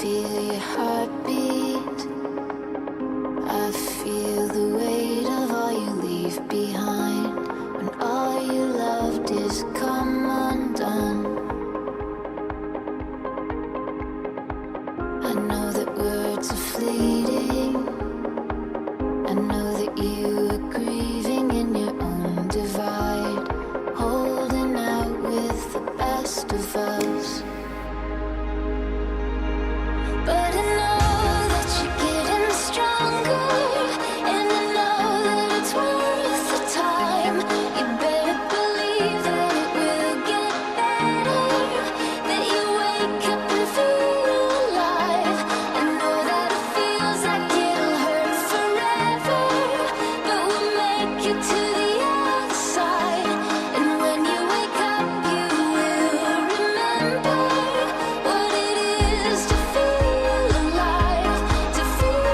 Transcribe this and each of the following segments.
feel your heartbeat. I feel the weight of all you leave behind when all you loved is come undone. I know that words are fleeting. I know that you are grieving in your own divide, holding out with the best of us. But I know that you're getting stronger, and I know that it's worth the time. You better believe that it will get better, that you wake up and feel alive. I know that it feels like it'll hurt forever, but we'll make it to the other side. And when you wake up, you will remember what it is to feel alive, to feel.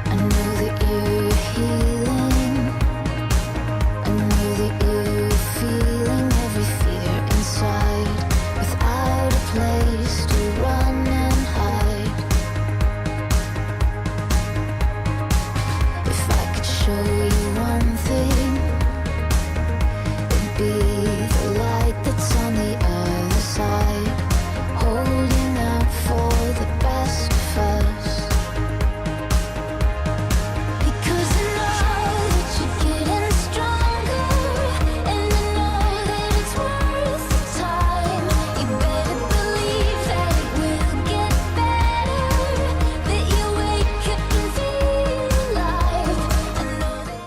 I know that you're healing. I know that you're feeling every fear inside, without a place to run and hide. If I could show you one thing, it'd be the light that's on the other side, holding out for the best of us. Because I know that you're getting stronger, and I know that it's worth the time. You better believe that it will get better, that you wake up and feel alive. I know that.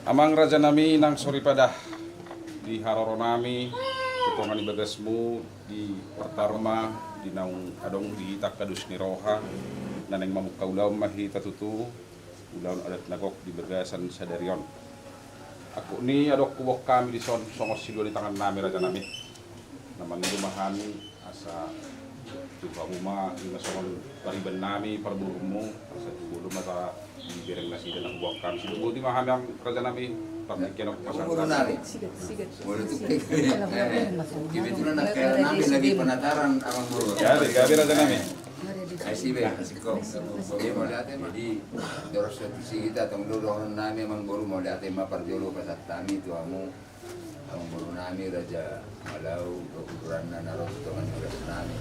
Amang raja nami nang soripadah di haroro nami kutongan di bagasmu di pertarma di naung adong di takadus ni roha naneng mamukka ulaw mahi tatutu ulaw adat nagok di bagasan sadarion. Ako ni adok kuwok kami di son songos silo di tangan nami raja nami naman lumahami asa tuba uma yung nasongon pariban nami parburumo asa tubulo mata di bereng nasi dan kuwok kami sido di mahami ang raja nami pagkikyan ako pasang Boleh tuh kebetulan kaya namin lagi penataran abang buru. gabi raja nami Kasih be, kasih kau. Dia mau lihat jadi terus si kita tong dulu orang nami abang buru mau lihat parjolo pasat tami tu amu abang buru nami raja malau ukuran naros tongan beras nami.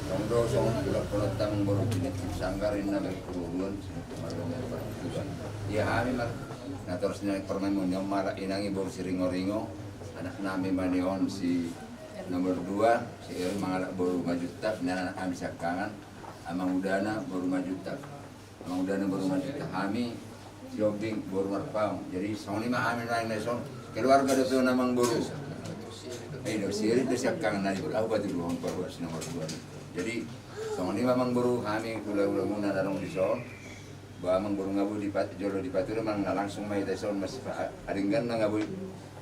Tong do song bulan bulan abang buru jenis sanggarin nabi kurun sini kemarin pertujuan. Iya kami mar. Nah terus naik permain munyong malah inangi baru si ringo-ringo anak nami manion si nomor 2 si Eri mangalak baru majutak dan anak kami sakangan amang udana baru majutak kami si Obing baru marpang jadi song lima kami naik naison keluarga itu namang baru si Eri itu sakangan nari aku batu ruang baru si nomor 2 jadi song lima mang baru kami ulah-ulah muna darong di son Bamang baru ngabu di jolo di Patura mang langsung mai tason mas aringgan na ngabu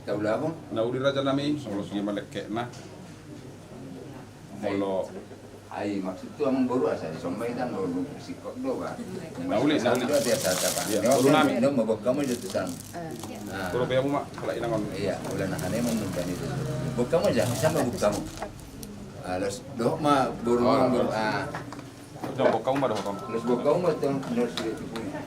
taula ko na uli raja nami solo sige maleke na molo ai maksud tu amang baru asa di sombay tan lo sikot do ba Nauli. dia tata Iya, baru nami. do mabok kamu itu sang puro kaya mo kala inangon iya ulan na kane mong nuntan itu bok kamu aja sama bok kamu alas do ma baru jambok kamu mah dohon Los bok kamu ma tong nos itu punya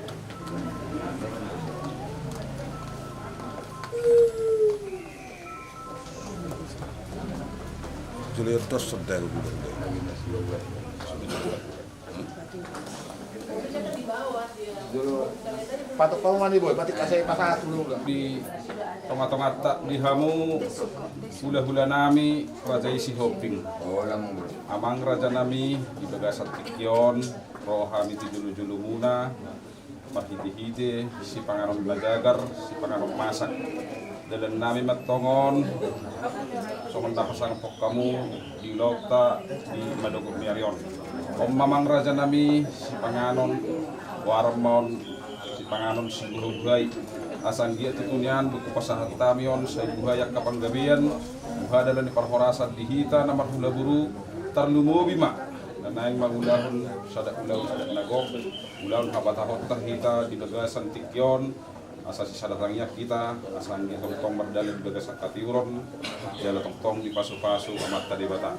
Julius sedang lagi masih Patok kamu mandi boy, batik kasih pasat dulu lah. Di tengah-tengah tak dihamu hula-hula nami raja isi hoping. Oh, lamang bro. Amang raja nami di bagasan tikyon, rohami ti julu-julu muna, mahidi-hidi, si pangaron belajagar, si pangaron masak. Dalam nami matongon, soman tapasang pok kamu di Lauta di Madogok Miarion. Om mamang raja nami si panganon warmon si panganon si buhay. Asang dia tutunyan buku pasahat tamion sa buhayak kapanggabian buha dalam di parhorasan dihita na marhula buru tarlumubi ma nanaing magulahon sada ulaw sada nagok ulahon habatahot terhita di bagasan tikyon asa si sadatangnya kita asang dia tongtong merdalin di bagasan katiuron dia tongtong di pasu-pasu amat tadi bata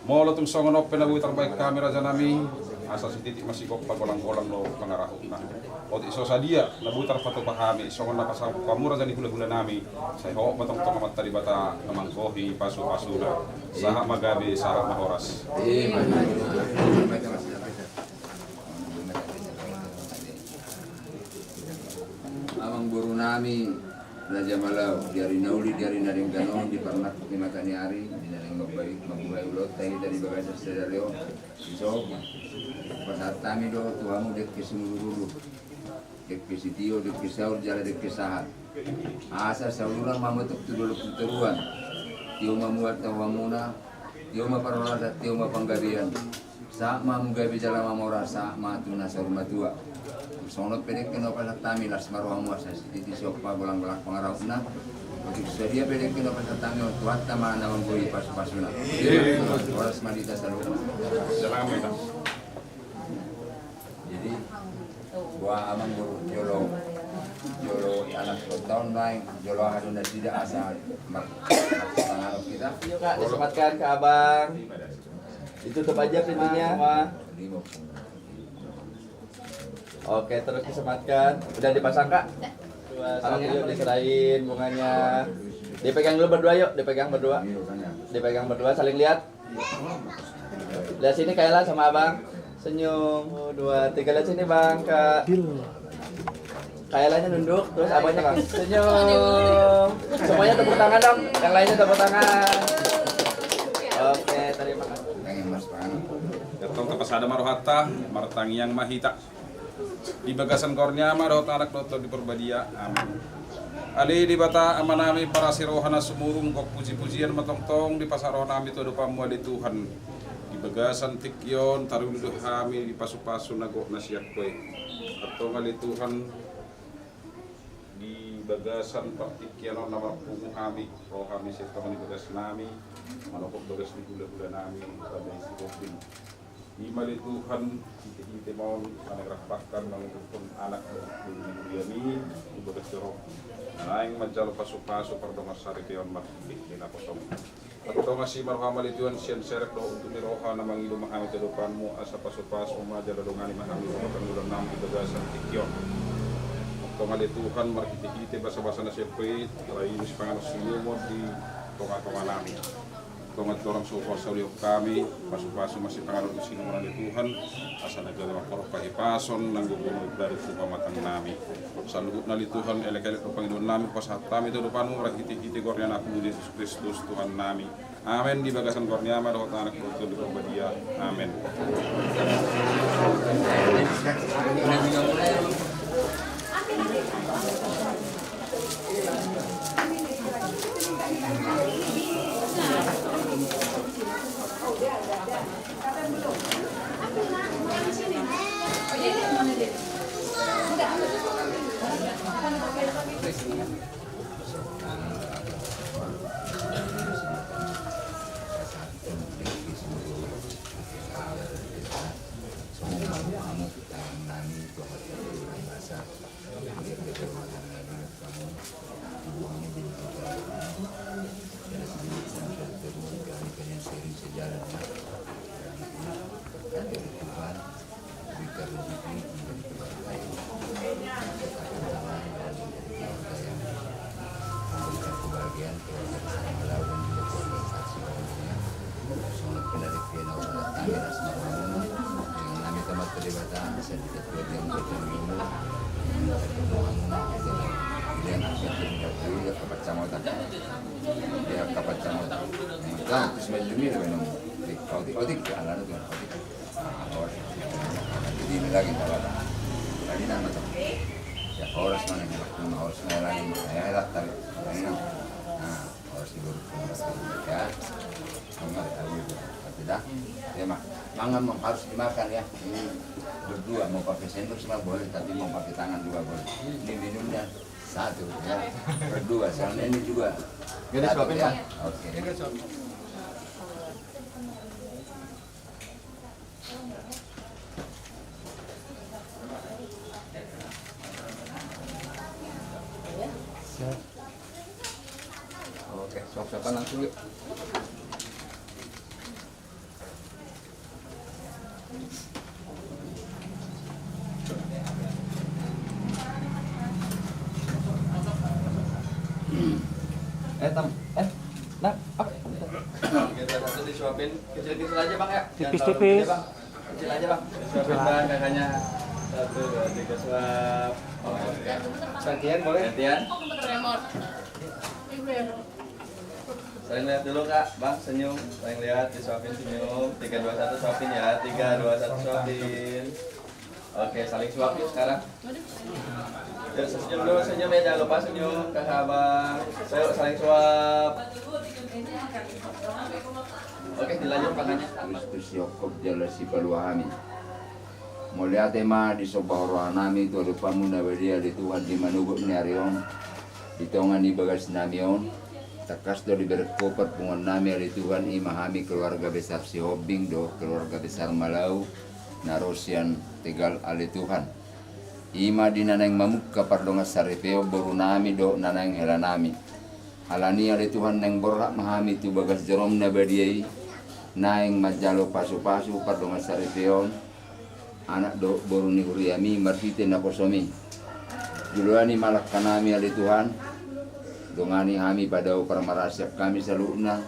mau tung songon open abu terbaik kamera janami asa si titik masih kok pagolang-golang lo pangarahuk nah oti so sadia nabutar patu pahami songon napasang kamu raja ni hula-hula nami saya ho matong-tong amat tadi bata namang kohi pasu-pasu na saha magabi saha mahoras Amang guru nami Raja Malau dari nauli dari naring ganon di pernak di matani hari di naring mabuhay ulot tayo dari bagasa sedaleo iso pasat kami do tuamu dek kesimululu dek kesitio dek kesaur jala dek kesahat asa sauluran mamutuk tuduluk tuturuan tio mamuat tawamuna tio maparolada tio mapanggabian sa mamugabi jala mamora sa matuna sa matua sonot pedek kena pasat tami las maruamu asa titi sopa bolang-bolang pengarau na sedia pedek kena pasat tami tuat tama na mambui pas-pasuna oras malita sa lupa jadi gua amang guru jolo anak 10 tahun lain jolo haduna tidak asa tangan kita Yuk kak, disematkan ke abang. Ditutup aja pintunya. Oke, terus disematkan. Udah dipasang kak? Sekarang yuk diserahin bunganya. Dipegang dulu berdua yuk, dipegang berdua. Dipegang berdua, saling lihat. Lihat sini Kayla sama abang. Senyum. 1, 2, 3, lihat sini bang kak. Kailanya nunduk, terus abangnya kak. Senyum. Semuanya tepuk tangan dong. Yang lainnya tepuk tangan. Oke, terima kasih. Datang ke pasada marohata, martangi yang mahita. Di bagasan kornya marohata anak doto di perbadia. Amin. Ali di bata amanami para sirohana sumurung kok puji-pujian matong-tong di pasar rohanami itu pamu di Tuhan. Di bagasan tikyon taruduh hami di pasu-pasu nagok nasiak kue. Atau ngali Tuhan di bagasan partikian nama pungu kami rohami serta di bagas nami manokok bagas di gula-gula nami pada isi kopin. Di mali Tuhan kita mau menerapkan mengumpulkan anak dari di bagas jorok. Naing majal pasu-pasu pardongas sari keon martik di nakosong. Atau masih marham mali Tuhan sian serek do untuk roha namang ilu mahami ke depanmu asa pasu-pasu majal dongani mahami kemudian nam di bagasan tikyon. Tongali Tuhan markiti-kiti basa-basa na siyempre taray si Panganos Siyumod di tonga-tonga namin. Tongat dorang suko sa uliyok kami, pasu-pasu masih Panganos Siyumod ni Tuhan, asa nagdalawang korok pahipason, nanggugunog dari po pamatang namin. Sa lugot na li Tuhan, elek-elek ng Panginoon namin, pasahat kami tudupan mo, markiti-kiti gornya na kung Jesus Kristus Tuhan namin. Amen. Di bagasan gornya, madakot anak ko di Pagbadia. Amen. kacamata. Dia kapat kacamata. Nah, terus menjumi dengan otik alat itu otik. Jadi ini lagi kalau tadi nama tuh. Ya harus mana harus lagi. Ya lah tapi ini nah harus diburu ya. Enggak tahu tidak. Ya mah mangan harus dimakan ya. Ini berdua mau pakai sendok semua boleh tapi mau pakai tangan juga boleh. Ini minumnya satu ya. Berdua soalnya ini juga. Gini suapin ya. Bang. Oke. Oke, suap-suapan langsung yuk. Nah, apa? Kita satu disuapin kecil-kecil aja Bang ya. Tipis-tipis. Kecil aja Bang. Suapin Bang kakaknya. 1, 2, 3 suap. Gantian boleh? Gantian. Saling lihat dulu Kak, Bang senyum. Saling lihat, disuapin senyum. 3, 2, 1 suapin ya. 3, 2, 1 suapin. Oke, saling suapin sekarang. Yuk senyum dulu, senyum ya, jangan lupa senyum kakak abang. Saya saling suap. Oke, dilanjut makannya. Kristus Yakob jala si paluahami. Mulia tema di sobahoro nami tu rupa muna beria di Tuhan di manubuk ni arion. Di tongan di bagas namion. Takas do di berko perpungan nami di Tuhan imahami keluarga besar si Hobing do keluarga besar Malau narosian tegal ali Tuhan. Ima di nanang mamuk kapardonga saripeo boru nami do nanang helanami. Alani ali Tuhan nang borhak mahami tu bagas jerom na badiai. Naing majalo pasu-pasu pardonga saripeo. Anak do boru ni huriami martite na kosomi. Juluani malak kanami ali Tuhan. Dongani hami pada paramarasyak kami saluna.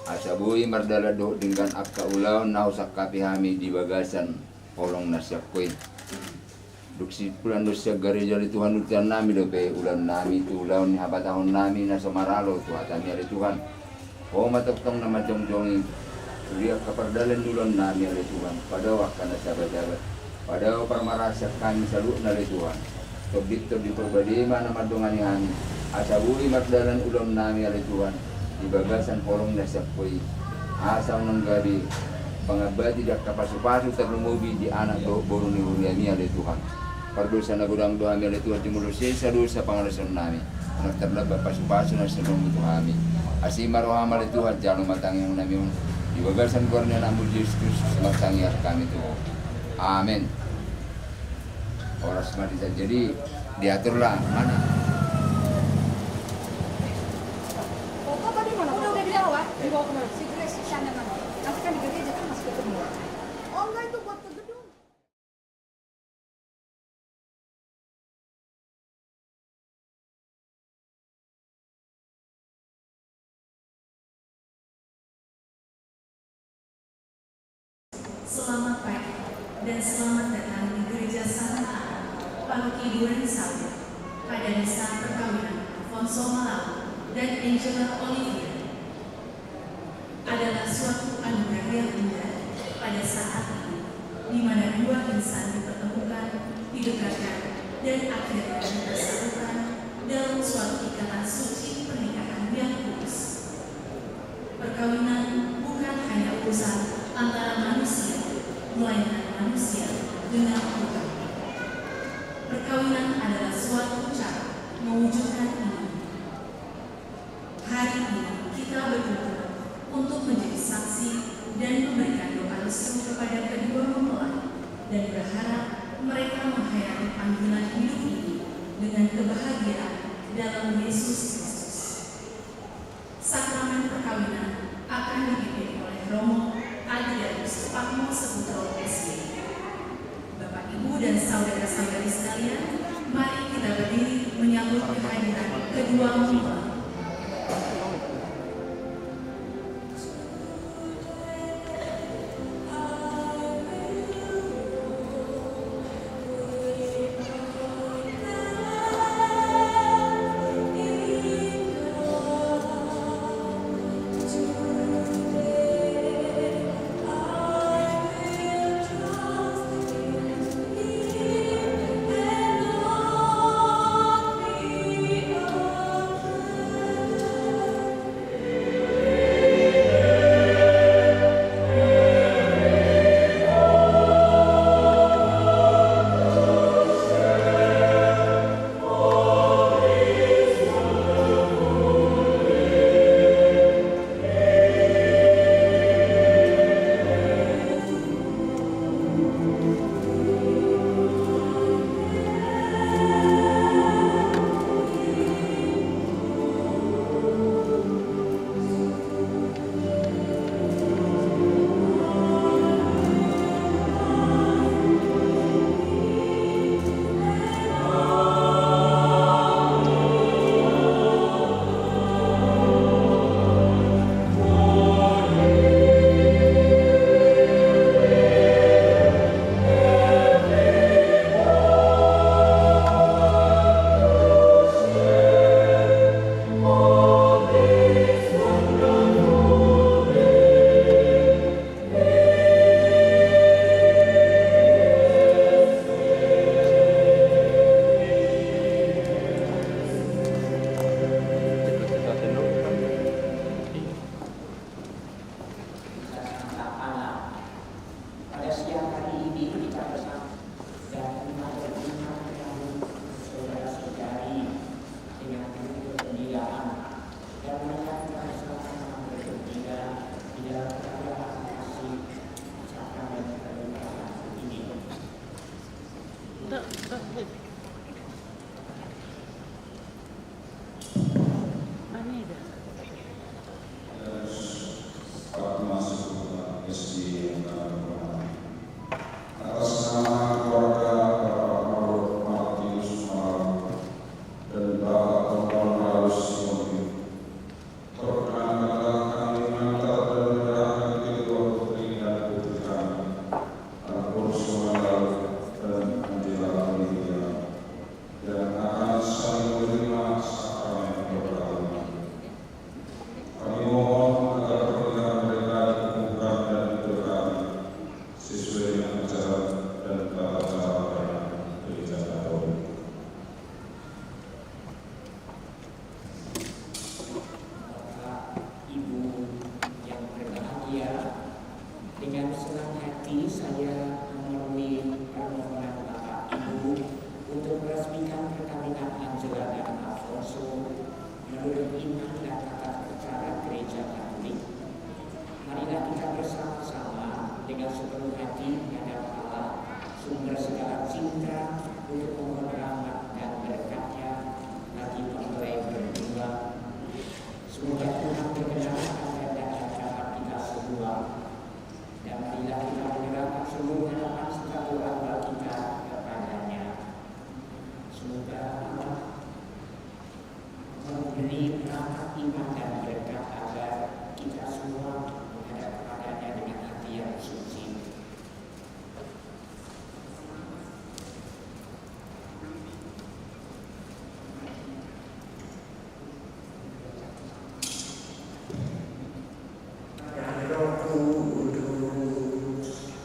Asabui mardala do dengan akka ulaw na usak kapi hami di bagasan kolong nasyakkoy. Duksi pulan dosya gereja di Tuhan utian nami do pe ulan nami tu ulaw ni habatahon nami na samaralo tu atami ali Tuhan. O mataktong na majong-jongi. Riya kapardalan ulan nami ali Tuhan. Padawa kana sabat-sabat. Padawa paramarasyak kami saluna ali Tuhan. Tobdito di perbadima na madungani hami. Asabui magdalan ulam nami ali Tuhan di bagasan kolong nasakpoy asal ng gabi pangabati dak kapasu-pasu terlumubi di anak do boru ni huriami ali Tuhan pardosa na gudang do ami ali Tuhan timulo sa dosa pangalason nami anak terlaba pasu-pasu na sa lumi Tuhami asima roham ali Tuhan jalo matang yang nami di bagasan kornya namu Yesus Kristus matangi kami Tuhan amin. Oras mati jadi diaturlah mana. Dibawa kemana? Si Grace di sana kan. Nanti kan di gereja kan masih ketemu. Oh enggak itu buat ke gedung. Selamat pagi dan selamat datang di Gereja Santa Ana, Paroki Duren Sawit pada misa perkawinan Alfonso Malau dan Angela Olivia. Adalah suatu anugerah yang indah pada saat ini, di mana dua insan dipertemukan, didekatkan, dan akhirnya bersatukan dalam suatu ikatan suci pernikahan yang kudus. Perkawinan bukan hanya urusan antara manusia, melainkan manusia dengan Tuhan. Perkawinan adalah suatu cara mewujudkan ini. Hari ini kita berkumpul untuk menjadi saksi dan memberikan doa restu kepada kedua mempelai dan berharap mereka menghayati panggilan hidup ini dengan kebahagiaan dalam Yesus Kristus. Sakramen perkawinan akan dipimpin oleh Romo Adrianus Pakmo Seputro SB. Bapak, Ibu, dan saudara-saudari sekalian, mari kita berdiri menyambut kehadiran kedua mempelai. Atas nama keluarga Bapak Martinus Malam dan Bapak Tonton Harus Simoni, perkenankanlah kami mengantar dan menyerahkan kedua putri dan putri kami, Anggur Sumandal dan Angela Lydia, yang akan saling menerima sakramen perkawinan. Kami mohon agar pernikahan mereka dikukuhkan dan diberkati sesuai dengan ajaran dan tata cara perayaan Gereja Katolik. Ibu yang berbahagia, dengan senang hati saya memenuhi permohonan Bapak Ibu untuk meresmikan perkawinan Angela dan Alfonso menurut iman dan tata cara Gereja Katolik. Marilah kita bersama-sama dengan sepenuh hati menghadap Allah, sumber segala cinta, untuk memohon rahmat dan berkat-Nya bagi mempelai berdua. Semoga Tuhan berkenan akan dapat kita semua, dan marilah kita menyerahkan seluruh harapan serta doa kita kepada-Nya. Semoga Allah memberi rahmat iman dan berkat agar kita semua menghadap kepada-Nya dengan hati yang suci. Dan Roh Kudus.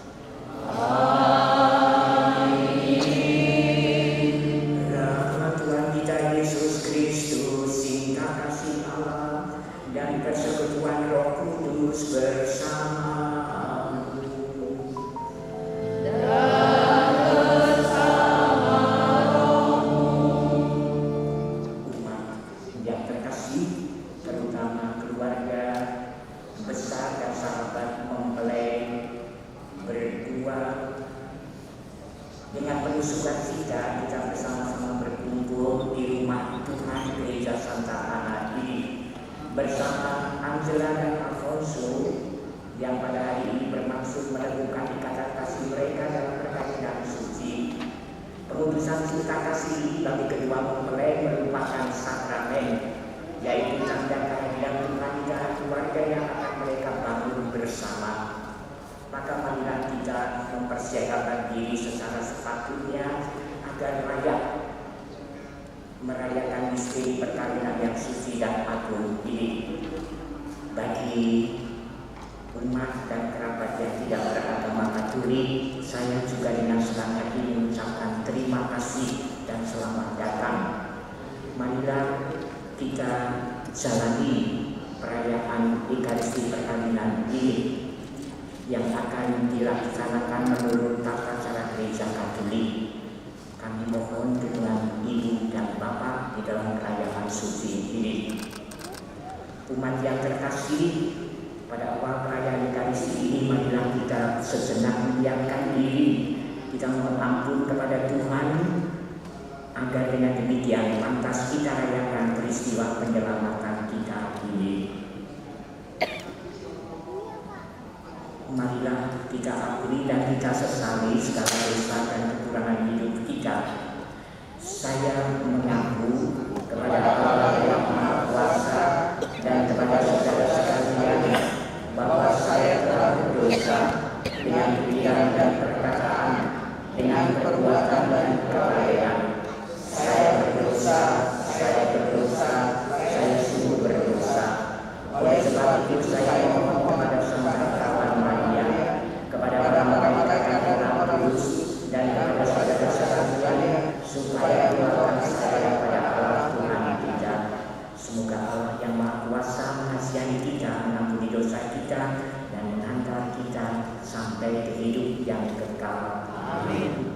Rahmat Tuhan kita Yesus Kristus, cinta kasih Allah, dan persekutuan Roh Kudus bersamamu. Umat yang terkasih, terutama keluarga besar dan sahabat mempelai berdua, dengan penuh sukacita kita bersama-sama berkumpul di rumah Tuhan Gereja Santa Ana ini bersama Angela dan Alfonso yang pada hari ini bermaksud meneguhkan ikatan kasih mereka dalam perkawinan suci. Pengudusan cinta kasih ini bagi kedua mempelai merupakan sakramen, yaitu tanda kehadiran Tuhan di dalam keluarga yang akan mereka bangun bersama. Maka marilah kita mempersiapkan diri secara sepatutnya agar layak merayakan misteri perkawinan yang suci dan agung ini. Bagi umat dan kerabat yang tidak beragama Katolik, saya juga dengan senang hati mengucapkan terima kasih dan selamat datang. Marilah kita jalani perayaan Ekaristi perkawinan ini yang akan dilaksanakan menurut tata cara Gereja Katolik. Kami mohon dukungan Ibu dan Bapak di dalam perayaan suci ini. Umat yang terkasih, pada awal perayaan Ekaristi ini marilah kita sejenak mendiamkan diri. Kita mohon ampun kepada Tuhan agar dengan demikian pantas kita rayakan peristiwa penyelamatan kita ini. Marilah kita akui dan kita sesali segala dosa dan kekurangan hidup kita. Saya mengaku kepada Allah yang Maha Kuasa dan kepada saudara sekalian bahwa saya telah berdosa dengan pikiran dan perkataan, dengan perbuatan dan kelalaian. Saya berdosa, saya sungguh berdosa. Oleh sebab itu saya mohon kepada Santa Kawan Maria, kepada para malaikat yang kudus, dan kepada saudara sekalian, supaya doakan saya pada Allah Tuhan kita. Semoga Allah yang Maha Kuasa mengasihani kita, mengampuni dosa kita, dan menghantar kita sampai ke hidup yang kekal. Amin.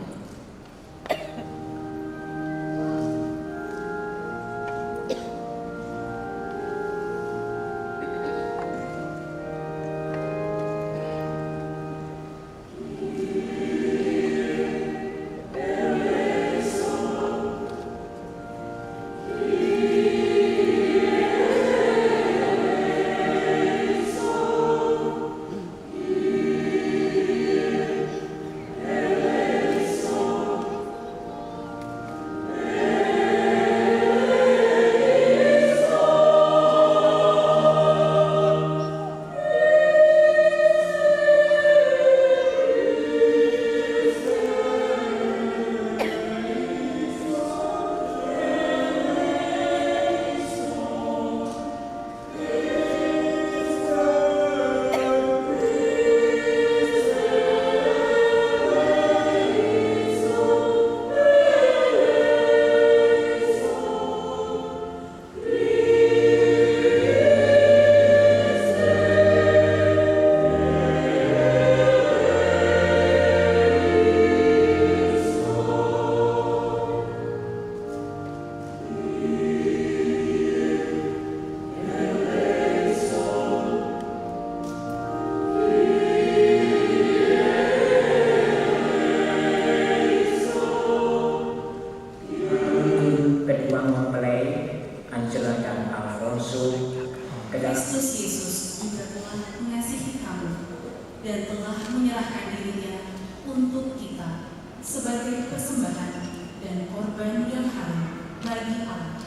Rasul ke dalam Kristus Yesus juga telah mengasihi kamu dan telah menyerahkan dirinya untuk kita sebagai persembahan dan korban yang harum bagi Allah.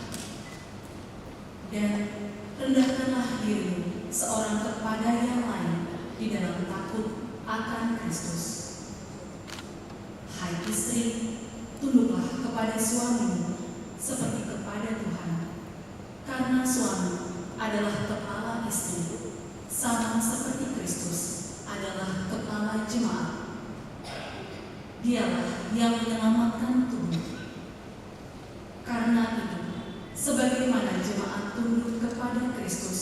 Dan rendahkanlah dirimu seorang kepada yang lain di dalam takut akan Kristus. Hai istri, tunduklah kepada suamimu seperti kepada Tuhan, karena suami adalah kepala istri, sama seperti Kristus adalah kepala jemaat. Dialah yang menyelamatkan tubuh. Karena itu, sebagaimana jemaat tunduk kepada Kristus,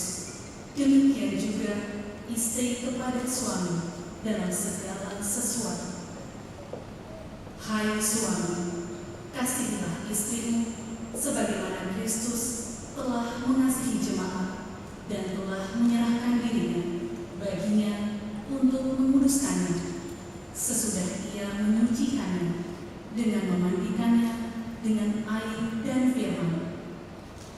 demikian juga istri kepada suami dalam segala sesuatu. Hai suami, kasihilah istrimu sebagaimana Kristus telah mengasihi jemaat dan telah menyerahkan dirinya baginya untuk menguduskannya, sesudah ia menyucikannya dengan memandikannya dengan air dan firman,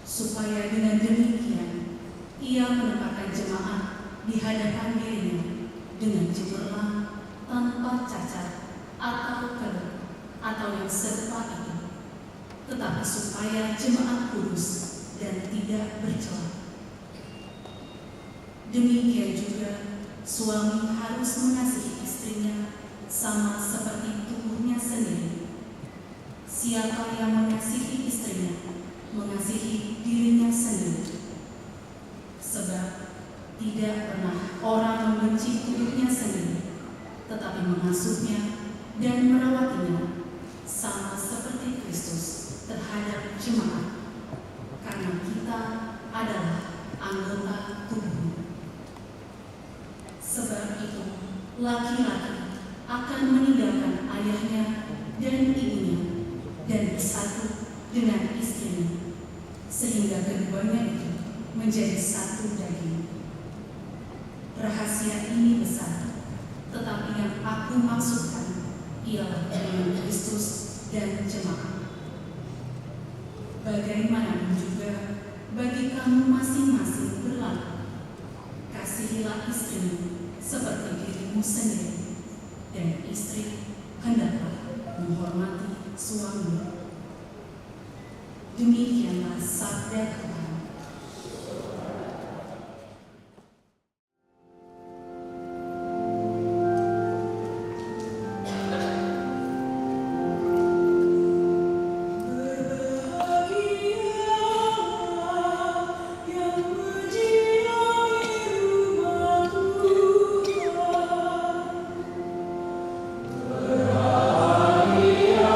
supaya dengan demikian ia menempatkan jemaat di hadapan dirinya dengan cemerlang, tanpa cacat atau keluh atau yang serupa itu, tetapi supaya jemaat kudus dan tidak bercela. Demikian juga suami harus mengasihi istrinya sama seperti tubuhnya sendiri. Siapa yang mengasihi istrinya, mengasihi dirinya sendiri. Sebab tidak pernah orang membenci tubuhnya sendiri, tetapi mengasuhnya dan merawatinya, sama seperti Kristus terhadap jemaat, karena kita adalah anggota tubuhnya. Sebab itu, laki-laki akan meninggalkan ayahnya dan ibunya dan bersatu dengan istrinya, sehingga keduanya itu menjadi satu daging. Rahasia ini besar, tetapi yang aku maksudkan ialah dengan Kristus dan jemaat. Bagaimanapun juga, bagi kamu masing-masing berlaku, kasihilah istrimu seperti dirimu sendiri, dan istri hendaklah menghormati suaminya. Demikianlah sabda Tuhan. Berbahagia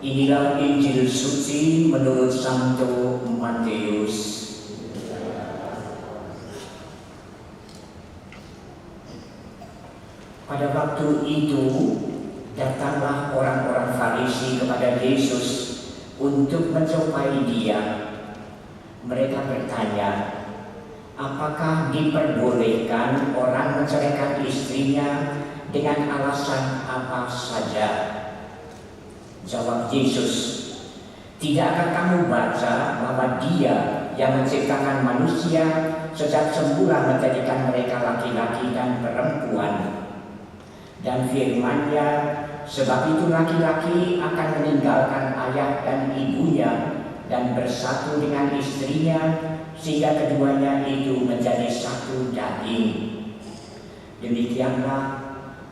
Inilah Injil suci menurut Santo Matius. Pada waktu itu datanglah orang-orang Farisi kepada Yesus untuk mencobai Dia. Mereka bertanya, apakah diperbolehkan orang menceraikan istrinya dengan alasan apa saja? Jawab Yesus, tidakkah kamu baca bahwa Dia yang menciptakan manusia sejak semula menjadikan mereka laki-laki dan perempuan? Dan firman-Nya, sebab itu laki-laki akan meninggalkan ayah dan ibunya dan bersatu dengan istrinya, sehingga keduanya itu menjadi satu daging. Demikianlah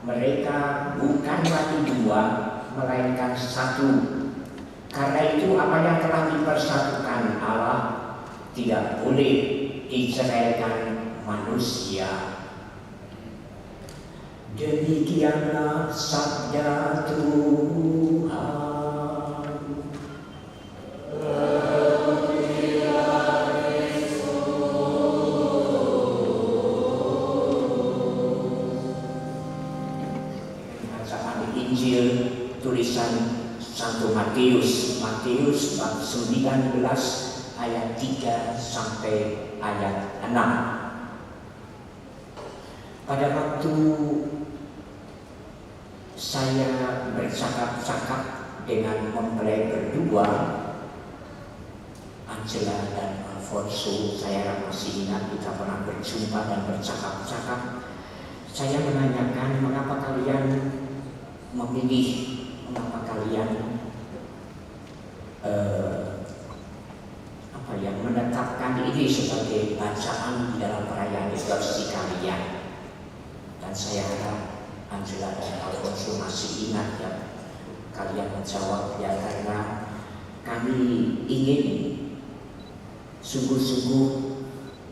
mereka bukan lagi dua, melainkan satu. Karena itu apa yang telah dipersatukan Allah tidak boleh diceraikan manusia. Demikianlah sabda Tuhan. Bacaan Injil tulisan Santo Matius, Matius bab 19 ayat 3 sampai ayat 6. Pada waktu saya bercakap-cakap dengan mempelai berdua, Angela dan Alfonso, saya masih ingat kita pernah berjumpa dan bercakap-cakap. Saya menanyakan mengapa kalian memilih, mengapa kalian menetapkan ini sebagai bacaan di dalam perayaan liturgi kalian. Dan saya harap Angela dan Alfonso masih ingat ya, kalian menjawab ya, karena kami ingin sungguh-sungguh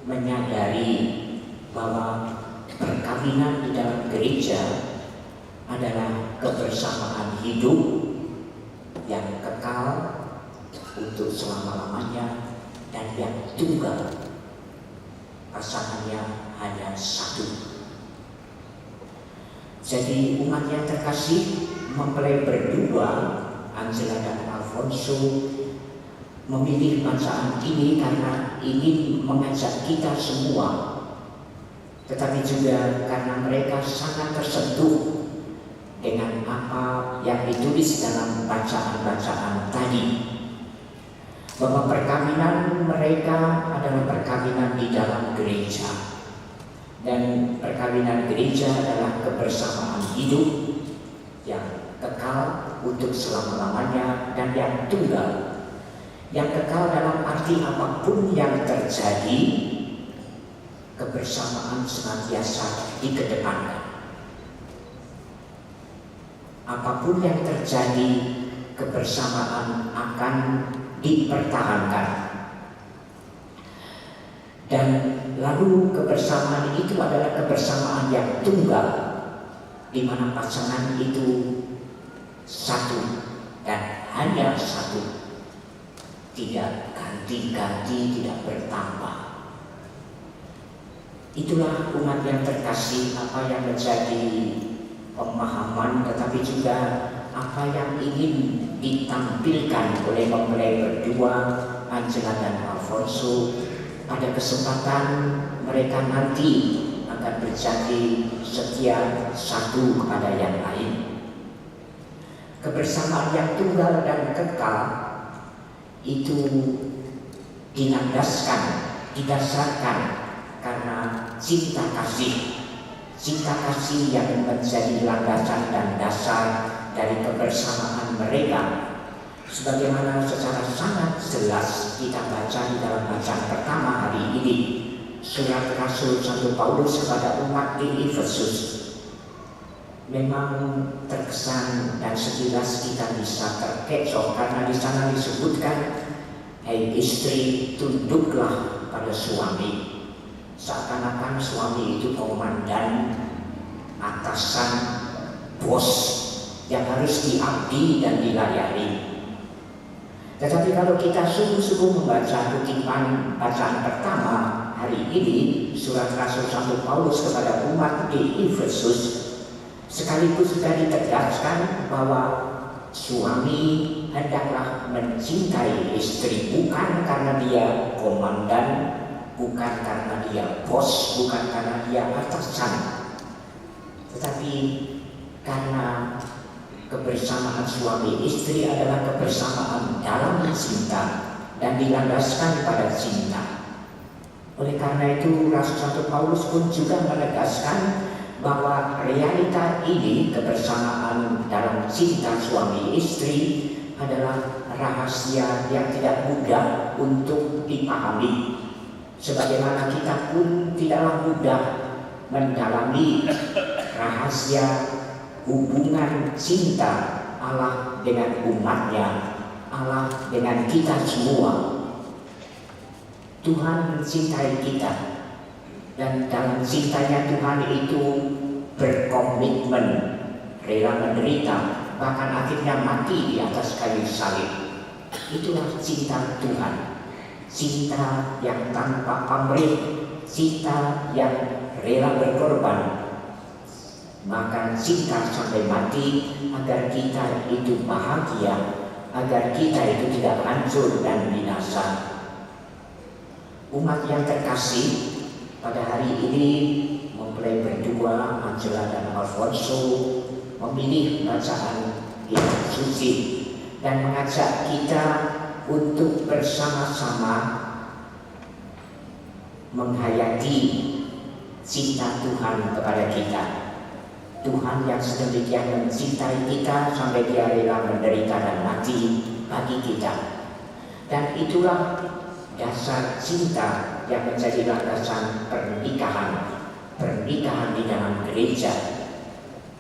menyadari bahwa perkawinan di dalam gereja adalah kebersamaan hidup yang kekal untuk selama-lamanya dan yang tunggal, pasangannya hanya satu. Jadi umat yang terkasih, mempelai berdua Angela dan Alfonso memilih bacaan ini karena ingin mengajak kita semua, tetapi juga karena mereka sangat tersentuh dengan apa yang ditulis dalam bacaan-bacaan tadi, bahwa perkawinan mereka adalah perkawinan di dalam gereja, dan perkawinan gereja adalah kebersamaan hidup yang kekal untuk selama-lamanya dan yang tunggal. Yang kekal dalam arti apapun yang terjadi, kebersamaan senantiasa dikedepankan. Apapun yang terjadi, kebersamaan akan dipertahankan. Dan lalu kebersamaan itu adalah kebersamaan yang tunggal, di mana pasangan itu satu dan hanya satu, tidak ganti-ganti, tidak bertambah. Itulah umat yang terkasih, apa yang menjadi pemahaman, tetapi juga apa yang ingin ditampilkan oleh mempelai berdua Angela dan Alfonso pada kesempatan mereka nanti akan menjadi setia satu kepada yang lain. Kebersamaan yang tunggal dan kekal itu didasarkan karena cinta kasih yang menjadi landasan dan dasar dari kebersamaan mereka, sebagaimana secara sangat jelas kita baca di dalam bacaan pertama hari ini, surat Rasul Santo Paulus kepada umat di Efesus. Memang terkesan dan sekilas kita bisa terkecoh karena di sana disebutkan, "Hai istri, tunduklah pada suami." Seakan-akan suami itu komandan, atasan, bos yang harus diabdi dan dilayani. Tetapi kalau kita sungguh-sungguh membaca kutipan bacaan pertama hari ini, surat Rasul Santo Paulus kepada umat di Efesus, sekaligus sudah ditegaskan bahwa suami hendaklah mencintai istri, bukan karena dia komandan, bukan karena dia bos, bukan karena dia atasan, tetapi karena kebersamaan suami istri adalah kebersamaan dalam cinta dan dilandaskan pada cinta. Oleh karena itu Rasul Santo Paulus pun juga menegaskan bahwa realita ini, kebersamaan dalam cinta suami istri, adalah rahasia yang tidak mudah untuk dipahami. Sebagaimana kita pun tidaklah mudah mendalami rahasia hubungan cinta Allah dengan umatnya, Allah dengan kita semua. Tuhan mencintai kita, dan dalam cintanya Tuhan itu berkomitmen, rela menderita, bahkan akhirnya mati di atas kayu salib. Itulah cinta Tuhan, cinta yang tanpa pamrih, cinta yang rela berkorban, bahkan cinta sampai mati agar kita itu bahagia, agar kita itu tidak hancur dan binasa. Umat yang terkasih, pada hari ini mempelai berdua Angela dan Alfonso memilih bacaan kitab suci dan mengajak kita untuk bersama-sama menghayati cinta Tuhan kepada kita. Tuhan yang sedemikian mencintai kita sampai dia rela menderita dan mati bagi kita. Dan itulah dasar cinta yang menjadi landasan pernikahan di dalam gereja.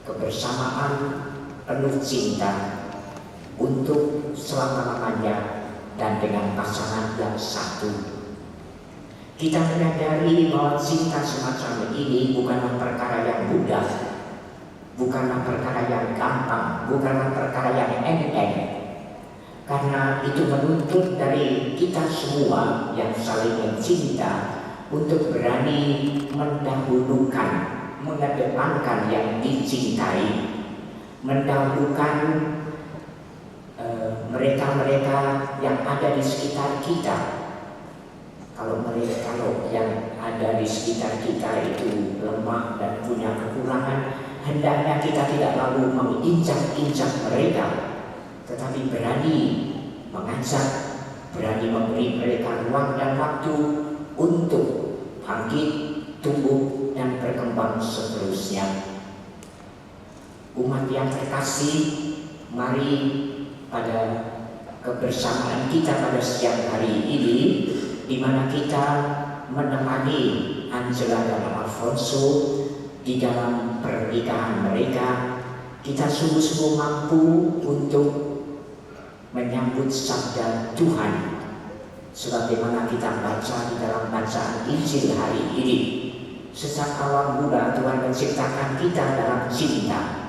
Kebersamaan penuh cinta untuk selama-lamanya dan dengan pasangan yang satu. Kita menyadari bahwa cinta semacam ini bukanlah perkara yang mudah, bukanlah perkara yang gampang, bukanlah perkara yang enteng. Karena itu menuntut dari kita semua yang saling mencinta untuk berani mendahulukan, mengedepankan yang dicintai, mendahulukan mereka-mereka yang ada di sekitar kita. Kalau yang ada di sekitar kita itu lemah dan punya kekurangan, hendaknya kita tidak lalu menginjak-injak mereka, tetapi berani mengajak, berani memberi mereka ruang dan waktu untuk bangkit, tumbuh, dan berkembang seterusnya. Umat yang terkasih, mari pada kebersamaan kita pada siang hari ini, di mana kita menemani Angela dan Alfonso di dalam pernikahan mereka, kita sungguh-sungguh mampu untuk menyambut sabda Tuhan sebagaimana kita baca di dalam bacaan Injil hari ini. Sejak awal mula Tuhan menciptakan kita dalam cinta,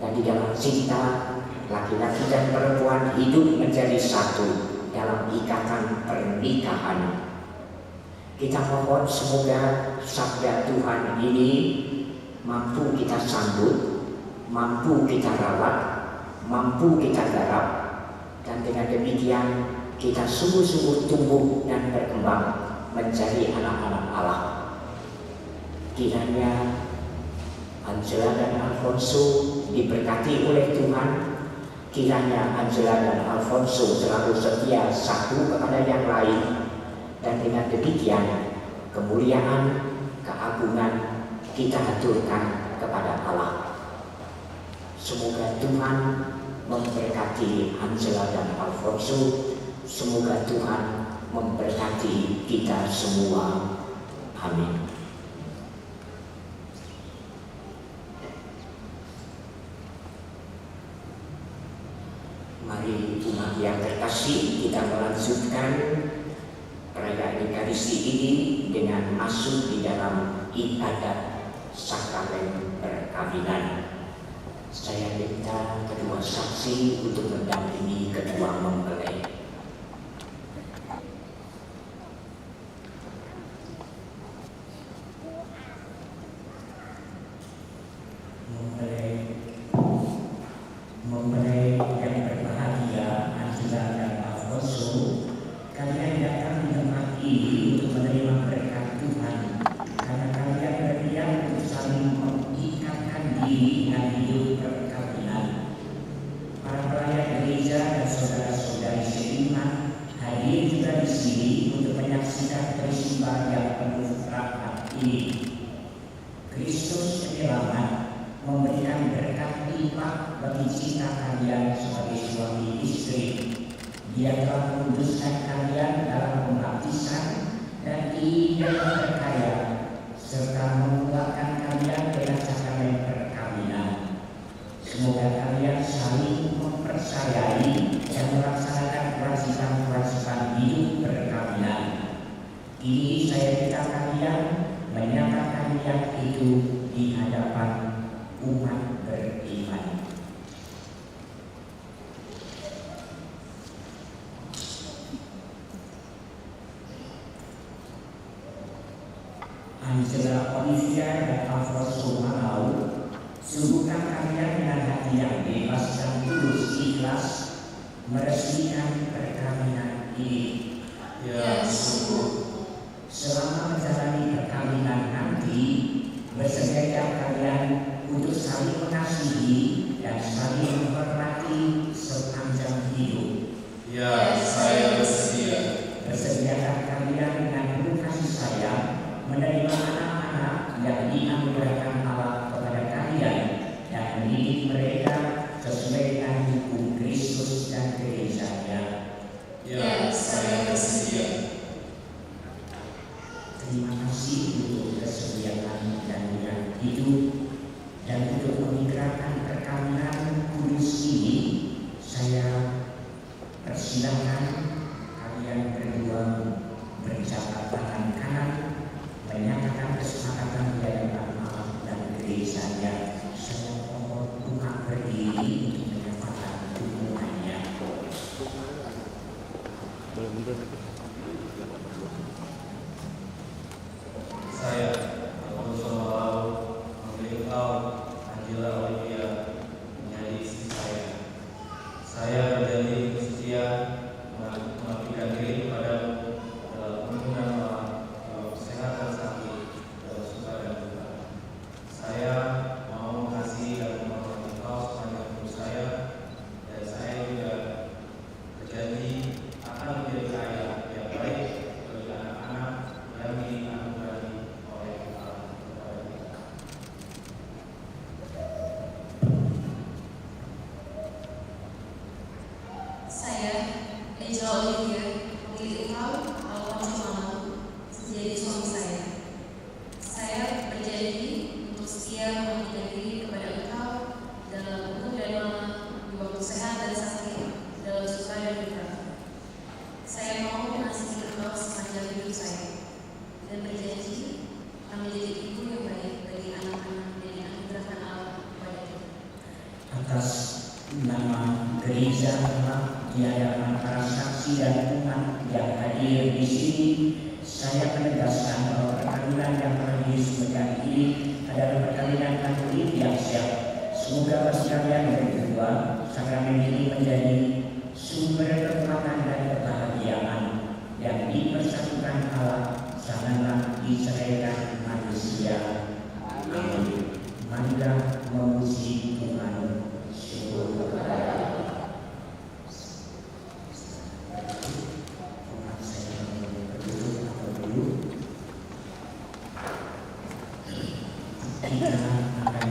dan di dalam cinta laki-laki dan perempuan hidup menjadi satu dalam ikatan pernikahan. Kita mohon semoga sabda Tuhan ini mampu kita sambut, mampu kita rawat, mampu kita garap, dan dengan demikian kita sungguh-sungguh tumbuh dan berkembang menjadi anak-anak Allah. Kiranya Angela dan Alfonso diberkati oleh Tuhan. Kiranya Angela dan Alfonso selalu setia satu kepada yang lain, dan dengan demikian kemuliaan, keagungan kita haturkan kepada Allah. Semoga Tuhan memberkati Angela dan Alfonso. Semoga Tuhan memberkati kita semua. Amin. Mari umat yang terkasih, kita melanjutkan perayaan Ekaristi ini dengan masuk di dalam ibadat sakramen perkawinan. Saya minta kedua saksi untuk mendampingi kedua mempelai. Dia telah menguduskan kalian dalam pembaptisan dan Ia memperkaya serta menguatkan kalian dengan sakrament perkawinan. Semoga kalian saling mempercayai dan melaksanakan kewajiban-kewajiban hidup perkawinan. Kini saya minta kalian menyatakan niat itu di hadapan umat beriman. Angela Olivia dan Alfonso Malau, sungguhkan kalian dengan hati yang bebas dan tulus ikhlas meresmikan perkawinan ini. Ya, sungguh. Selama menjalani perkawinan nanti, bersedia kalian untuk saling mengasihi dan saling menghormati sepanjang hidup. Ya, saya bersedia. Bersediakah kalian dengan penuh kasih sayang menerima anak-anak yang dianugerahkan Allah kepada kalian dan mendidik mereka sesuai dengan hukum Kristus dan gerejanya. Ya, saya bersedia. Terima kasih untuk kesediaan dan niat hidup dan untuk mengikrarkan perkawinan kudus ini. Saya persilahkan kalian berdua berjabat tangan kanan menyatakan kesepakatan di hadapan Allah dan gerejanya. Saya mohon umat berdiri untuk menyatakan hubungannya. Saya, Alfonso Malau, memilih engkau, Angela Olivia, menjadi istri saya. Saya berjanji setia mengabdikan diri kepadamu dalam penuh nama dalam kesehatan sakit, dalam suka dan duka. Saya mau mengasihi dan menghormati engkau sepanjang hidup saya, dan saya juga berjanji akan menjadi ayah yang baik bagi anak-anak yang dianugerahi oleh Allah kepada kita. Saya, Angela Olivia, memilih engkau, Alfonso Malau, menjadi suami saya. Saya berjanji untuk setia mengabdikan diri kepada engkau dalam penuh dan nama di waktu sehat dan sakit, dalam suka dan duka. Saya mau mengasihi engkau sepanjang hidup saya dan berjanji akan menjadi ibu yang baik bagi anak-anak yang dianugerahkan Allah kepada kita. Atas nama gereja Allah di hadapan para saksi dan umat yang hadir di sini, saya menegaskan bahwa perkawinan yang telah diresmikan ini adalah perkawinan Katolik yang siap. Semoga bagi kalian berdua, sakramen ini menjadi sumber kekuatan dan kebahagiaan yang dipersatukan Allah, janganlah diceraikan manusia. Amin. Marilah memuji Tuhan. Syukur kepada Allah. Kita akan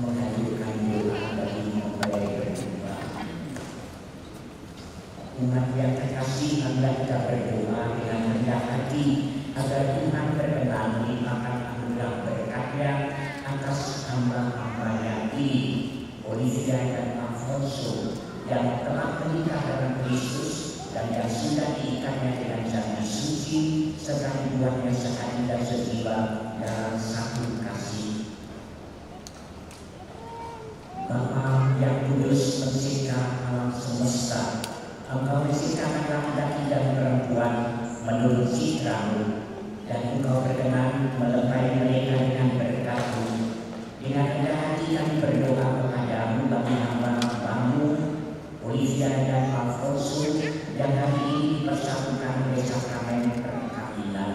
menghadirkan doa bagi mempelai berdua. Umat yang terkasih, marilah kita berdoa dengan rendah hati agar Tuhan berkenan melimpahkan anugerah berkatnya atas hamba-hambanya ini, Olivia dan Alfonso, yang telah menikah dalam Kristus dan yang sudah diikatnya dengan janji suci serta dibuatnya sehati dan sejiwa dalam satu kasih. Bapa yang kudus mencipta alam semesta, Engkau menciptakan laki-laki dan perempuan menurut citramu, dan Engkau berkenan melepai mereka dengan berkat-Mu. Dengan rendah hati kami berdoa kepadamu bagi hamba-hambamu Olivia dan Alfonso yang hari ini dipersatukan oleh sakramen perkawinan.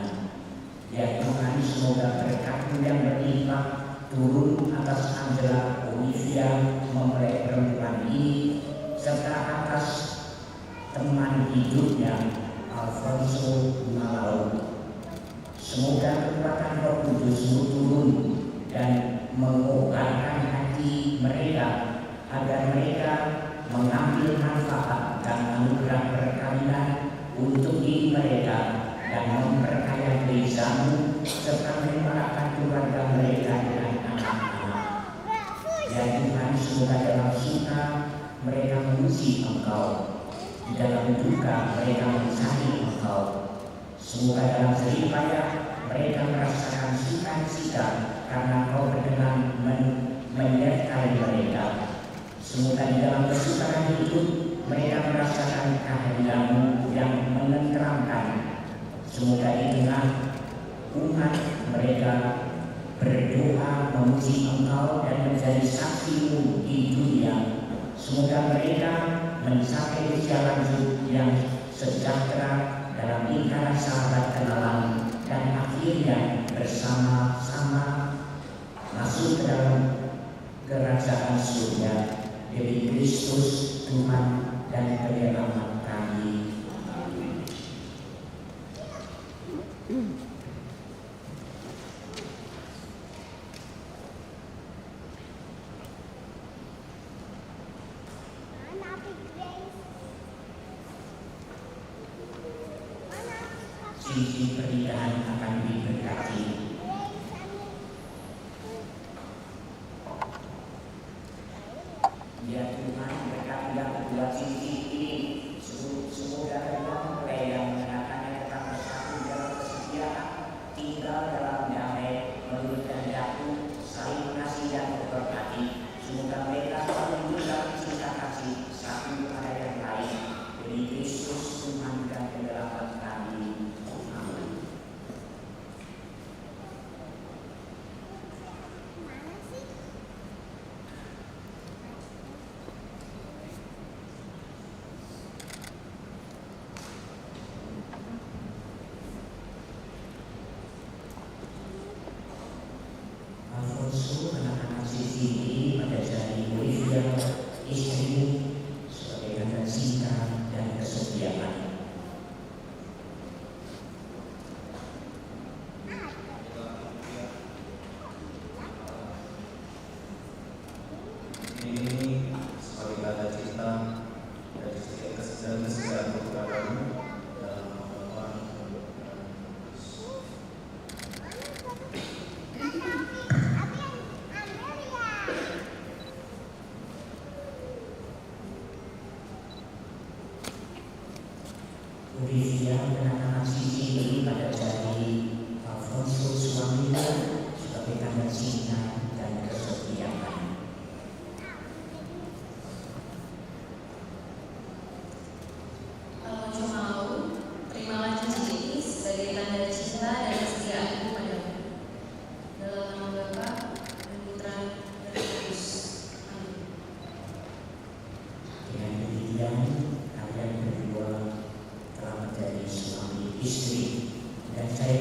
Ya Tuhan, semoga berkat-Mu yang berlimpah turun atas Angela Olivia mempelai perempuan ini serta atas teman hidupnya Alfonso Malau. Semoga kekuatan Roh Kudus-Mu turun dan mengobarkan hati mereka agar mereka mengambil manfaat dan anugerah di dalam duka mereka mencari Engkau. Semoga dalam seri payah mereka merasakan sukacita karena Engkau berkenan menyertai mereka. Semoga di dalam kesukaran hidup mereka merasakan kehadiran-Mu yang menenteramkan. Semoga di tengah umat mereka berdoa memuji Engkau dan menjadi saksi-Mu di dunia. Semoga mereka mencapai usia lanjut yang sejahtera dalam lingkaran sahabat kenalan dan akhirnya bersama-sama masuk ke dalam kerajaan surga demi Kristus Tuhan dan penyelamat kami. Cincin pernikahan akan diberkati. Ya Tuhan, berkatilah kedua cincin ini. Semoga memang mereka yang mengenakannya tetap bersatu dalam kesetiaan, tinggal dalam damai, menurut kehendak-Mu, saling mengasihi dan memberkati. Semoga mereka menunjukkan cinta kasih satu pada yang lain demi Kristus Tuhan dan penyelamat kami. Alfonso, anak-anak Sisi ini pada jari Olivia, istrimu, sebagai tanda cinta dan kesetiaan. Ini sebagai tanda cinta dari kesetiaan kepadamu dalam nama Olivia dan anak-anak Sisi ini pada jari Alfonso suaminya sebagai tanda cinta dan kesetiaan. Alfonso mau, terimalah cincin ini sebagai tanda cinta dan kesetiaanku padamu. Dalam nama Bapa dan Putra dan Roh Kudus. Amin. Dengan demikian, kalian berdua telah menjadi suami istri dan saya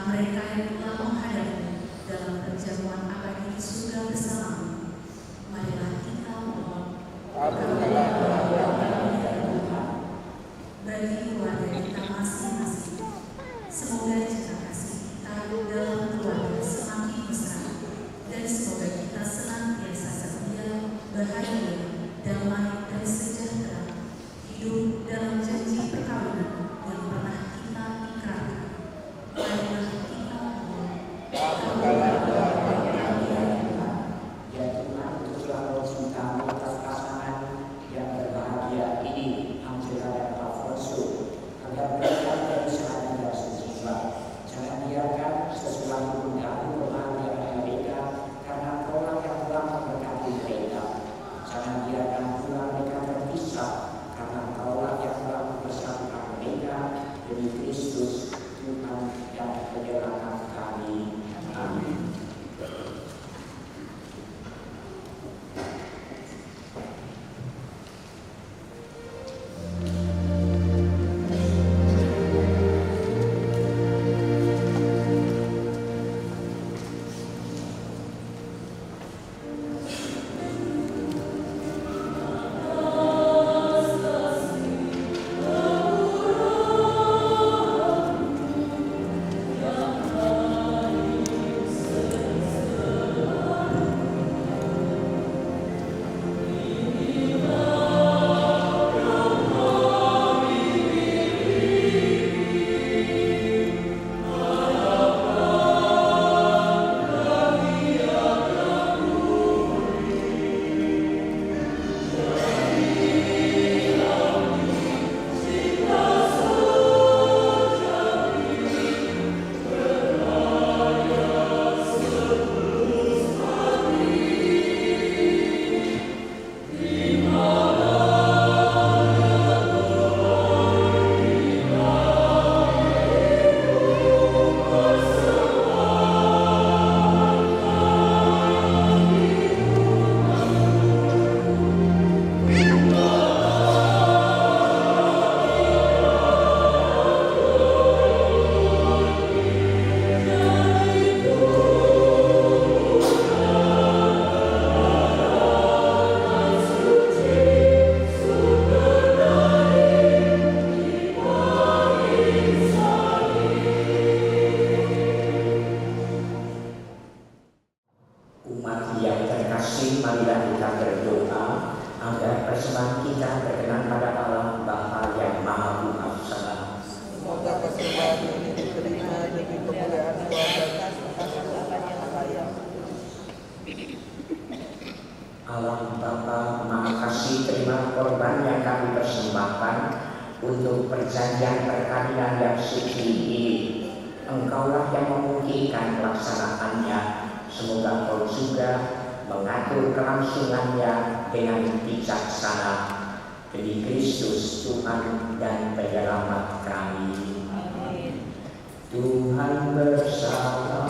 mereka yang telah menghadapmu dalam perjamuan abadi di surga bersamamu. Marilah kita mohon. Bagi keluarga kita masing-masing, semoga cita kasih kita dalam keluarga semakin besar, dan semoga kita senantiasa setia, bahagia, damai, dan sejahtera, hidup dalam janji perkawinan yang pernah kita ikrarkan. Marilah kita mohon. Ya Tuhan, teruslah rohmu kami atas pasangan yang berbahagia ini, Angela dan Alfonso, agar mereka menjadi sahabat dan sejumlah. Jangan biarkan sesuatu mengganggu kebahagiaan mereka, karena Engkaulah yang telah memberkati mereka. Jangan biarkan pula mereka terpisah, karena Engkaulah yang telah mempersatukan mereka demi Kristus, Tuhan dan penyelamat kami. Amin. Umat yang terkasih, marilah kita berdoa agar persembahan kita berkenan pada Allah Bapa yang Maha Kuasa. Semoga persembahan ini diterima demi kemuliaan keluarga kita. Allah Bapa Maha Kasih, terima korban yang kami persembahkan untuk perjanjian perkawinan yang suci ini. Engkaulah yang memungkinkan pelaksanaannya. Semoga Engkau juga mengatur kelangsungannya dengan bijaksana. Demi Kristus Tuhan dan Penyelamat kami. Tuhan bersamamu.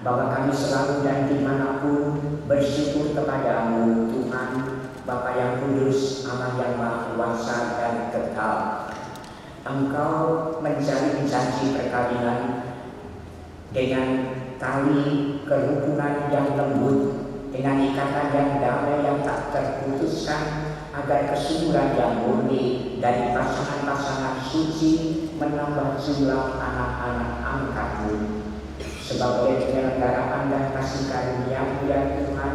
Bahwa kami selalu dan dimanapun bersyukur kepadamu, Tuhan, Bapa yang kudus, Allah yang Maha Kuasa dan kekal. Engkau menjalin janji perkawinan dengan tali kerukunan yang lembut, dengan ikatan yang damai yang tak terputuskan, agar kesuburan yang murni dari pasangan-pasangan suci menambah jumlah anak-anak angkatmu. Sebagai penyelenggaraan dan kasih karunia-Mu ya Tuhan,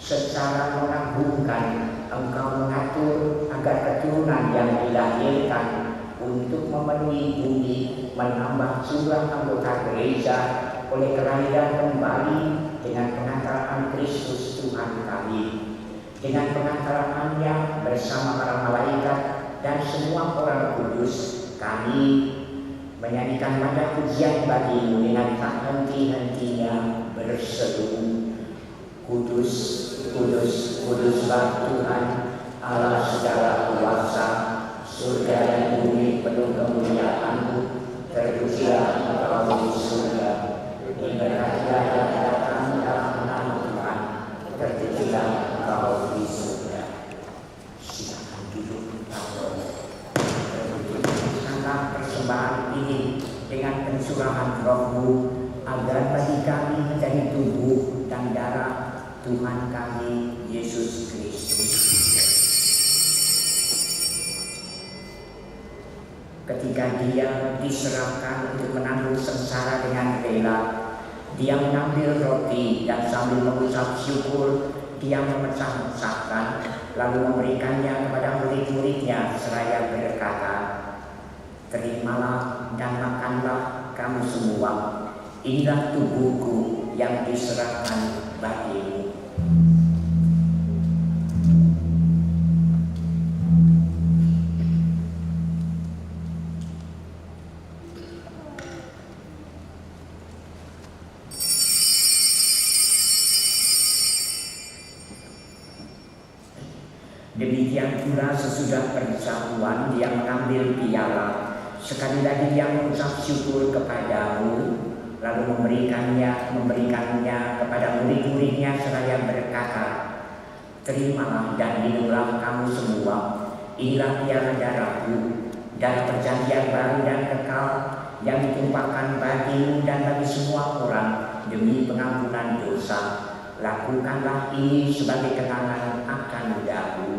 secara mengagumkan Engkau mengatur agar keturunan yang dilahirkan untuk memenuhi bumi menambah jumlah anggota gereja oleh kelahiran kembali dengan pengantaraan Kristus Tuhan kami. Dengan pengantaraannya bersama para malaikat dan semua orang kudus, kami menyanyikan banyak pujian bagimu dengan tak henti-hentinya berseru, Kudus, kudus, kuduslah Tuhan, Allah segala kuasa, surga dan bumi penuh kemuliaan-Mu, terpujilah Engkau di surga, diberkatilah yang datang dalam nama Tuhan, terpujilah Engkau di surga. Silakan duduk, terpujilah persembahan ini dengan pencurahan Roh-Mu, agar bagi kami menjadi tubuh dan darah Tuhan kami Yesus Kristus. Ketika Dia diserahkan untuk menanggung sengsara dengan rela, Dia mengambil roti dan sambil mengucap syukur, Dia memecah-mecahkan, lalu memberikannya kepada murid-muridnya seraya berkata, terimalah dan makanlah kamu semua, inilah tubuhku yang diserahkan bagimu. Demikian pula sesudah perjamuan Dia mengambil piala, sekali lagi Dia mengucap syukur kepadamu, lalu memberikannya kepada murid-muridnya seraya berkata, terimalah dan minumlah kamu semua, inilah piala darahku, darah perjanjian baru dan kekal yang ditumpahkan bagimu dan bagi semua orang demi pengampunan dosa. Lakukanlah ini sebagai kenangan akan aku.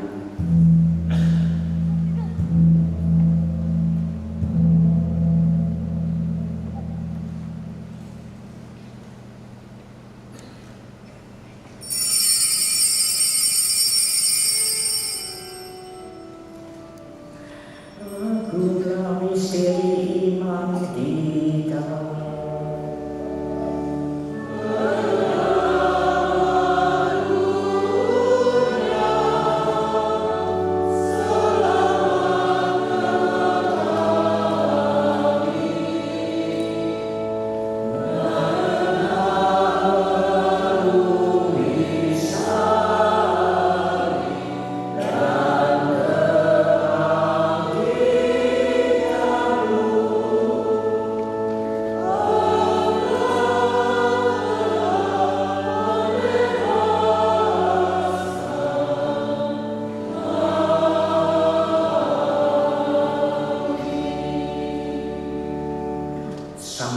Aku telah misteri iman di dalam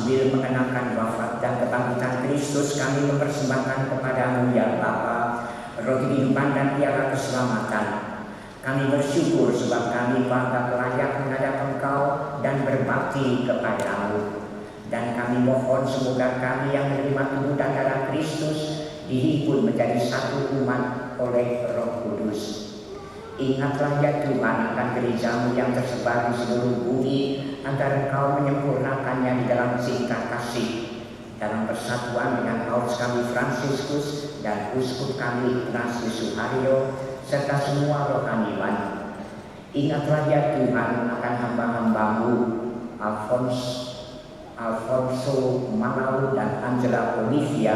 sambil mengenangkan wafat dan kebangkitan Kristus, kami mempersembahkan kepadamu ya Bapa, roti kehidupan dan piala keselamatan. Kami bersyukur sebab kami bangga layak menghadap Engkau dan berbakti kepadamu. Dan kami mohon semoga kami yang menerima tubuh dan darah Kristus dihimpun menjadi satu umat oleh Roh Kudus. Ingatlah ya Tuhan akan gerejamu yang tersebar di seluruh bumi, agar Engkau menyempurnakannya di dalam cinta kasih, dalam persatuan dengan Paus kami Fransiskus dan Uskup kami Ignatius Suharyo, serta semua rohaniwan. Ingatlah ya Tuhan akan hamba-hambamu Alfonso Malau dan Angela Olivia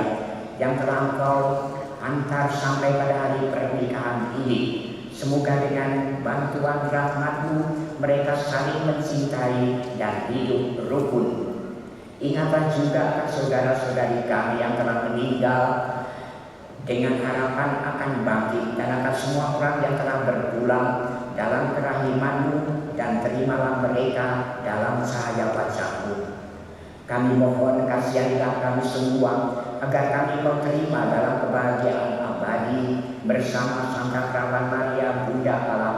yang telah Engkau antar sampai pada hari pernikahan ini. Semoga dengan bantuan rahmat-Mu mereka saling mencintai dan hidup rukun. Ingatlah juga akan saudara-saudari kami yang telah meninggal dengan harapan akan bangkit, dan akan semua orang yang telah berpulang dalam kerahiman-Mu, dan terimalah mereka dalam cahaya wajah-Mu. Kami mohon kasihanilah kami semua agar kami Kau terima dalam kebahagiaan abadi bersama Santa Perawan Maria Bunda Allah,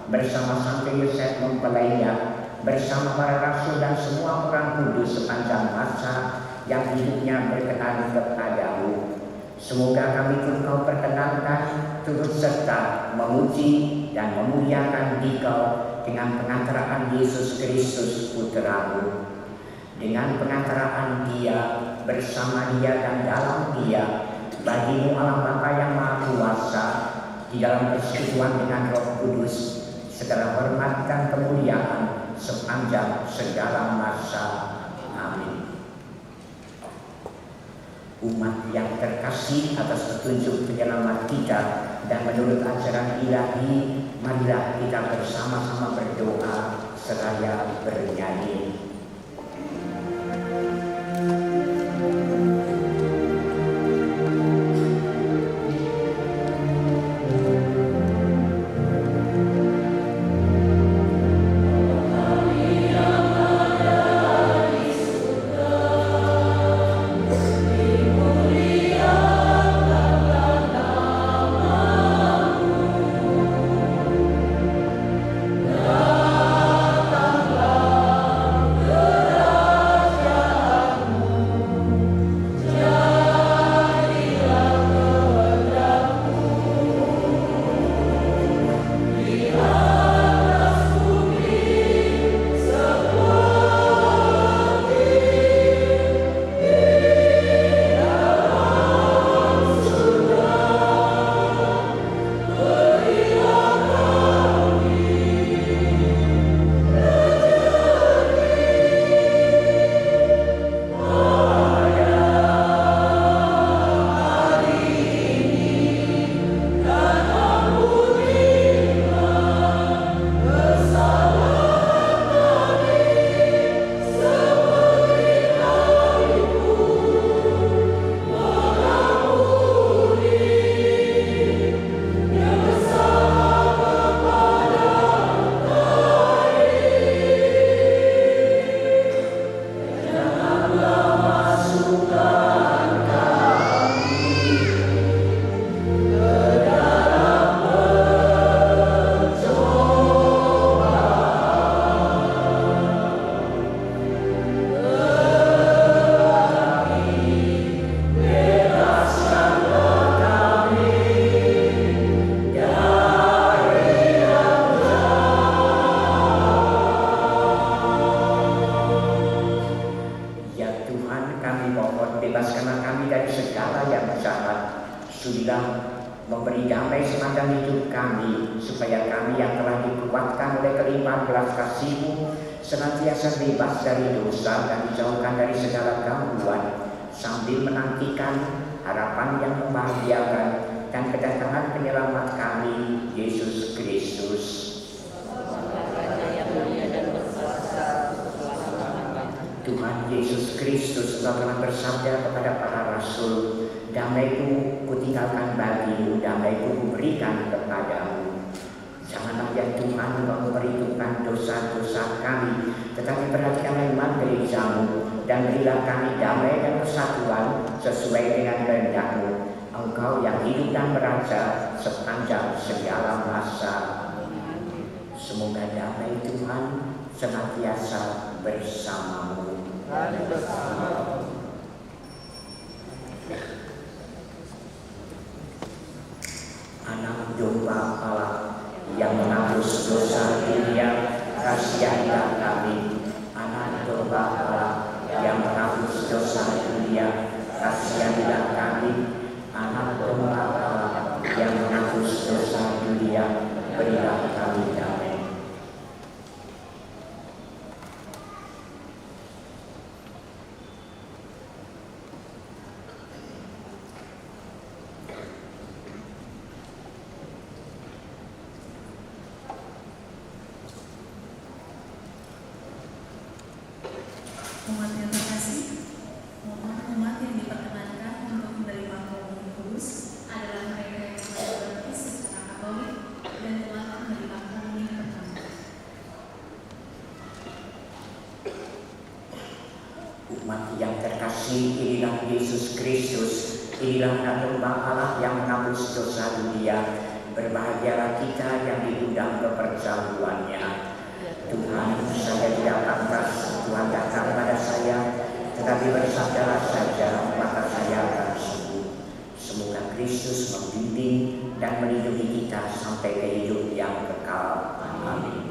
bersama Santo Yosef mempelainya, bersama para rasul dan semua orang kudus sepanjang masa yang hidupnya berkenan kepadamu. Semoga kami pun kau perkenankan turut serta memuji dan memuliakan Dikau dengan pengantaraan Yesus Kristus Putra-Mu. Dengan pengantaraan Dia, bersama Dia dan dalam Dia, bagi-Mu Allah Bapa yang Maha Kuasa, di dalam persekutuan dengan Roh Kudus, segala hormat dan kemuliaan sepanjang segala masa. Amin. Umat yang terkasih atas petunjuk penyelamat kita dan menurut ajaran ilahi, marilah kita bersama-sama berdoa seraya bernyanyi. memberi damai semacam hidup kami, supaya kami yang telah dikuatkan oleh kelimpahan belas kasih-Mu senantiasa bebas dari dosa dan dijauhkan dari segala gangguan, sambil menantikan harapan yang membahagiakan dan kedatangan penyelamat kami, Yesus Kristus. Tuhan Yesus Kristus telah bersabda kepada para rasul, damai-Ku kutinggalkan bagimu, damai-Ku kuberikan kepadamu. Janganlah ya Tuhan memperhitungkan dosa-dosa kami, tetapi perhatikanlah iman gereja-Mu, dan berilah kami damai dan persatuan sesuai dengan kehendak-Mu. Engkau yang hidup dan meraja sepanjang segala masa. Semoga damai Tuhan senantiasa bersamamu. Anak domba Allah yang menebus dosa dunia, kasihilah kami. Anak domba Allah yang menebus dosa dunia, kasihilah kami. Anak domba Allah yang menebus dosa dunia, berilah kami damai. Umat yang terkasih, umat yang diperkenankan untuk menerima komunion kudus adalah mereka yang telah berbaptis secara Katolik dan telah menerima komunion pertama. Umat yang terkasih, inilah Yesus Kristus, inilah Anak Domba Allah yang menebus dosa dunia. Berbahagialah kita yang diundang ke perjamuannya. Tuhan, saya tidak pantas Tuhan datang pada saya, tetapi bersabdalah saja, maka saya akan sembuh. Kristus membimbing dan melindungi kita sampai ke hidup yang kekal. Amin.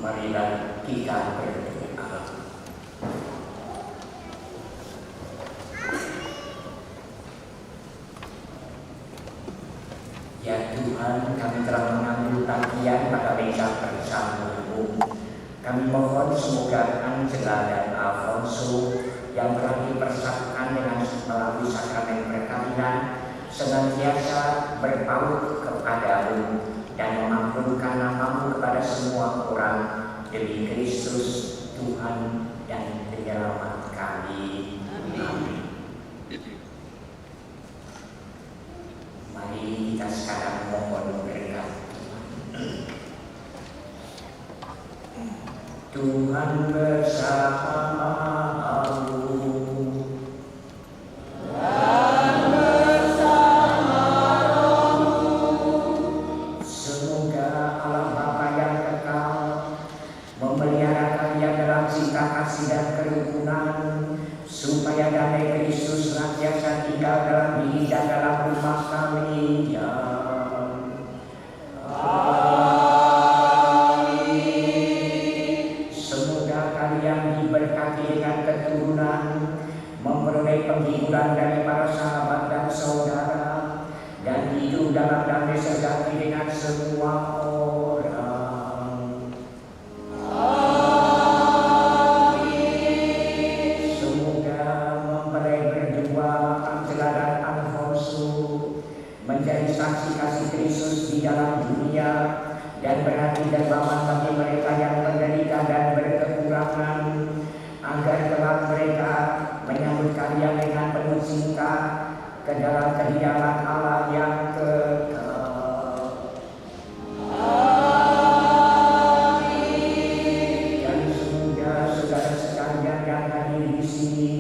marilah kita berdoa. Ya Tuhan, kami telah mengambil bagian pada meja bersama-Mu. Kami mohon semoga Angela dan Alfonso yang telah dipersatukan dengan melalui sakramen perkawinan senantiasa berpaut kepadamu dan mengampunkan namamu kepada semua orang demi Kristus Tuhan dan penyelamat kami. Amin. Mari kita sekarang mohon berkat. Tuhan bersamamu. Semoga Allah Bapa yang kekal memelihara kalian dalam cinta kasih dan kerukunan, supaya damai Kristus senantiasa tinggal dalam diri dan dalam rumah kalian. Semoga kalian diberkati dengan keturunan, memperoleh penghiburan dari para sahabat dan saudara, dan hidup dalam damai sejati dengan semua orang. Semoga mempelai berdua Angela dan Alfonso menjadi saksi kasih Kristus di dalam dunia dan berarti dermawan bagi mereka yang menderita dan berkekurangan, agar kelak mereka menyambut kalian dengan penuh cinta ke dalam kediaman Allah yang kekal. Dan semoga saudara sekalian yang hadir di sini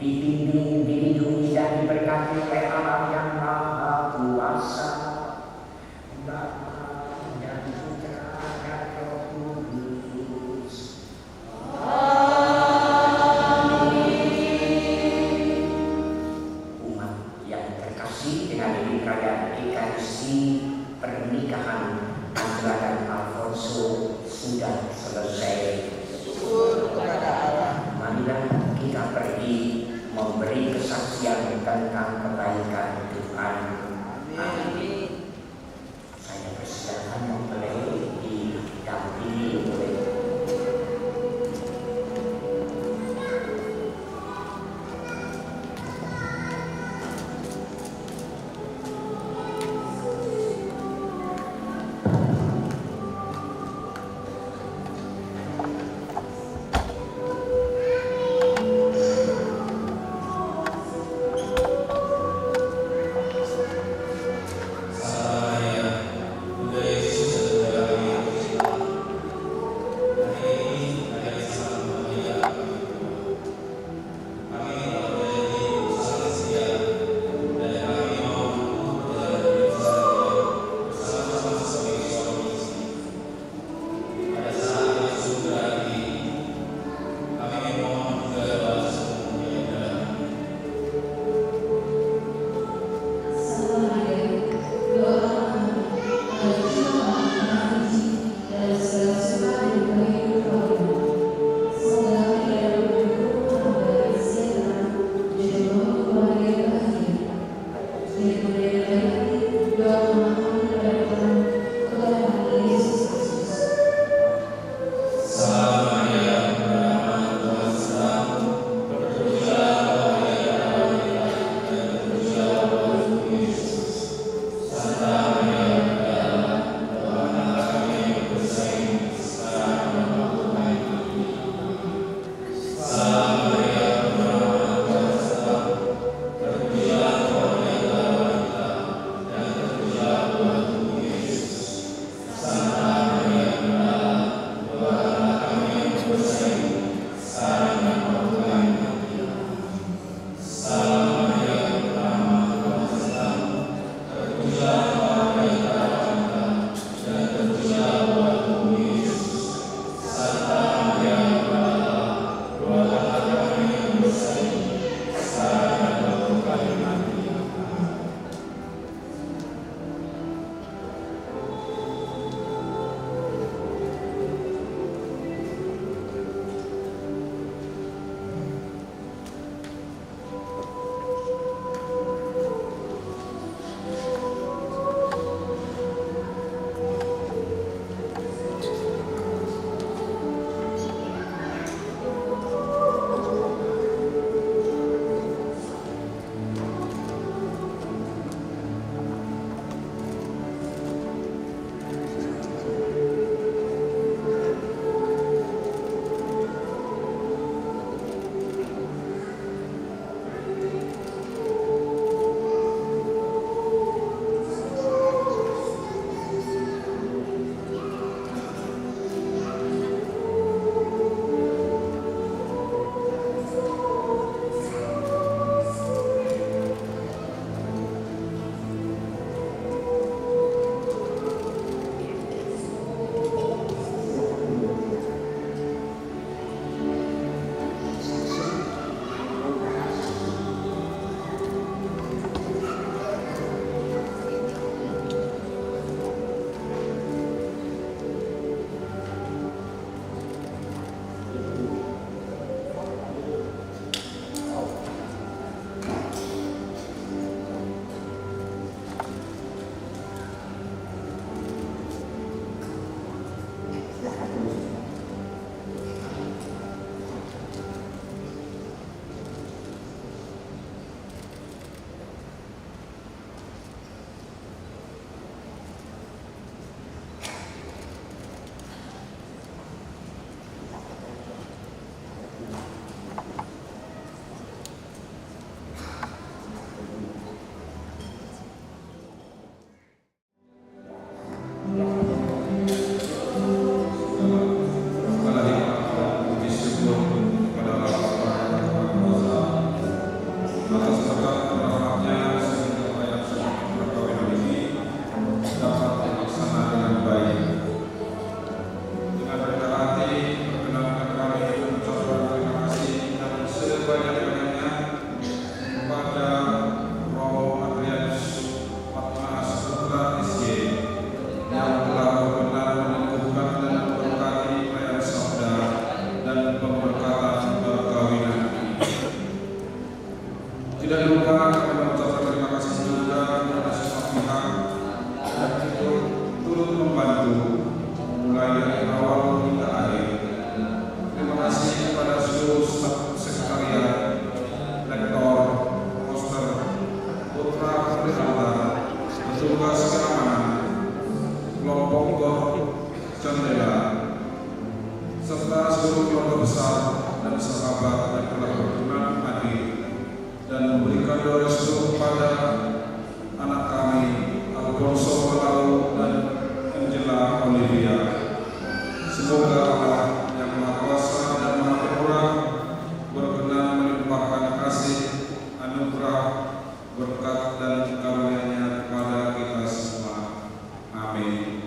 dibimbing, dilindungi dan diberkati oleh Allah yang Maha Kuasa, Bapa dan Putra dan Roh Kudus. Umat yang terkasih, dengan ini perayaan Ekaristi pernikahan Angela dan Alfonso sudah selesai. Syukur kepada Allah. Marilah kita pergi memberi kesaksian tentang kebaikan Tuhan. Amin. Saya persilakan mempelai didampingi oleh Saya, Yesus adalah serta rahmatnya sehingga yang perkawinan ini dapat terlaksana dengan baik. Dengan rendah hati, perkenankan kami mengucapkan terima kasih dan sebanyak-banyaknya kepada Romo Adrianus Patmas Putra SJ yang telah berkenan meneguhkan dan memberkati perayaan sabda dan pemberkatan perkawinan ini. Tidak lupa kami mengucapkan terima kasih juga kepada semua pihak yang turut membantu mulai dari awal hingga akhir. Terima kasih kepada seluruh staf sekretariat, rektor, poster, putra perdana, petugas keamanan, kelompok gor, jendela, serta seluruh keluarga besar dan sahabat yang telah berkenan hadir dan memberikan doa restu kepada anak kami Alfonso Malau dan Angela Olivia. Semoga Allah yang Maha Kuasa dan Maha Pemurah berkenan melimpahkan kasih, anugerah, berkat dan karunia-Nya kepada kita semua. Amin.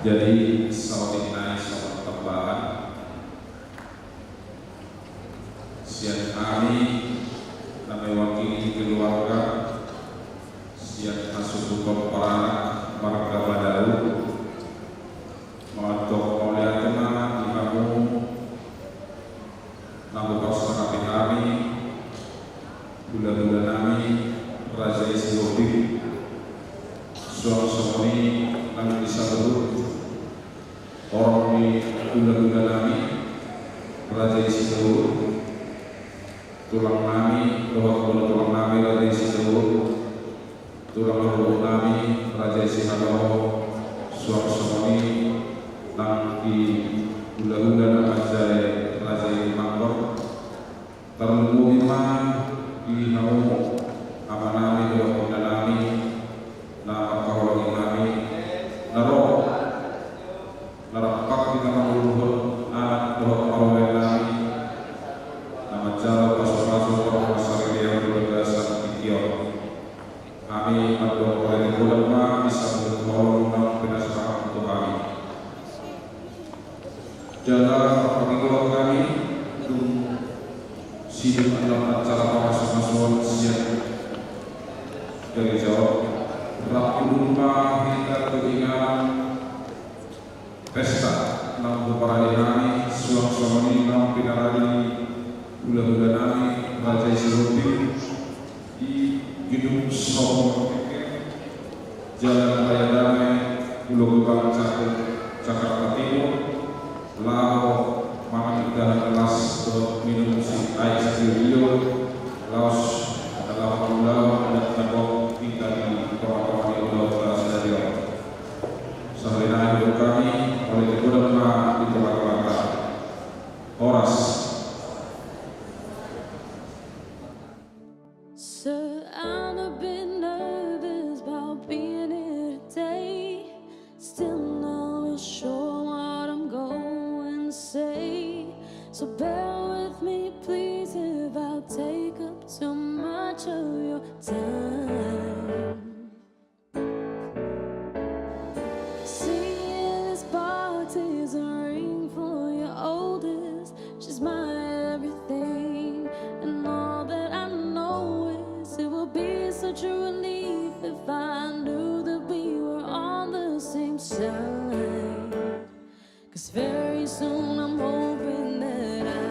Jadi saudara saudara terbaik, siang kami mewakili keluarga, siang masuk para warga Badau, untuk melihatnya di kamu, namun pasca kami, bulan-bulan kami, Raja Isiopi, suami kami disambut. Orang di bulan-bulan kami, Raja Isidoro, tulang kami, bahwa tulang kami Raja Isidoro, tulang leluhur kami Raja Isidoro, suami nang di bulan-bulan Raja Mangkor, terlalu iman di hamu, amanami bahwa kami, nama kawalan kami, naro. Narapak kita menguruhul anak doa orang kami nama jala pasu-pasu orang masyarakat yang berbahasan ikior kami berdoa oleh ulama bisa bertolong dan penasihat untuk kami jala pengikut kami untuk sidik adalah acara pasu-pasuan siang dari jauh rakyat rumah hingga keinginan pesta nam beparani nami suang-suang nam pinarani bulan-bulan nami Raja Isiopi di gedung Somo Jalan Raya Damai Pulau Gebang Jakarta Timur lao mana kita kelas untuk minum air studio laos adalah pulau dan tabok kita di kawasan pulau Stadion sehari-hari hidup kami oleh ulama di tempat-tempat Horas. So I'm a bit nervous about being here today. Still not real sure what I'm going to say. So bear with me, please, if I take up too much of your time. Is a ring for your oldest. She's my everything, and all that I know is it will be such a relief if I knew that we were on the same side. 'Cause very soon I'm hoping that I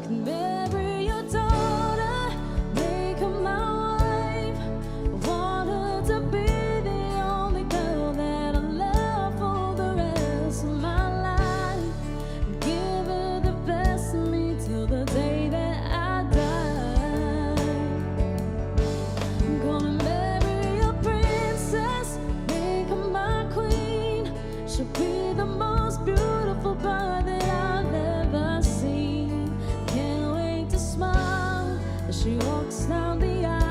can marry your daughter, make her my wife. I want her to be the only girl that I love for the rest of my life. Give her the best of me till the day that I die. I'm gonna marry your princess, make her my queen. found the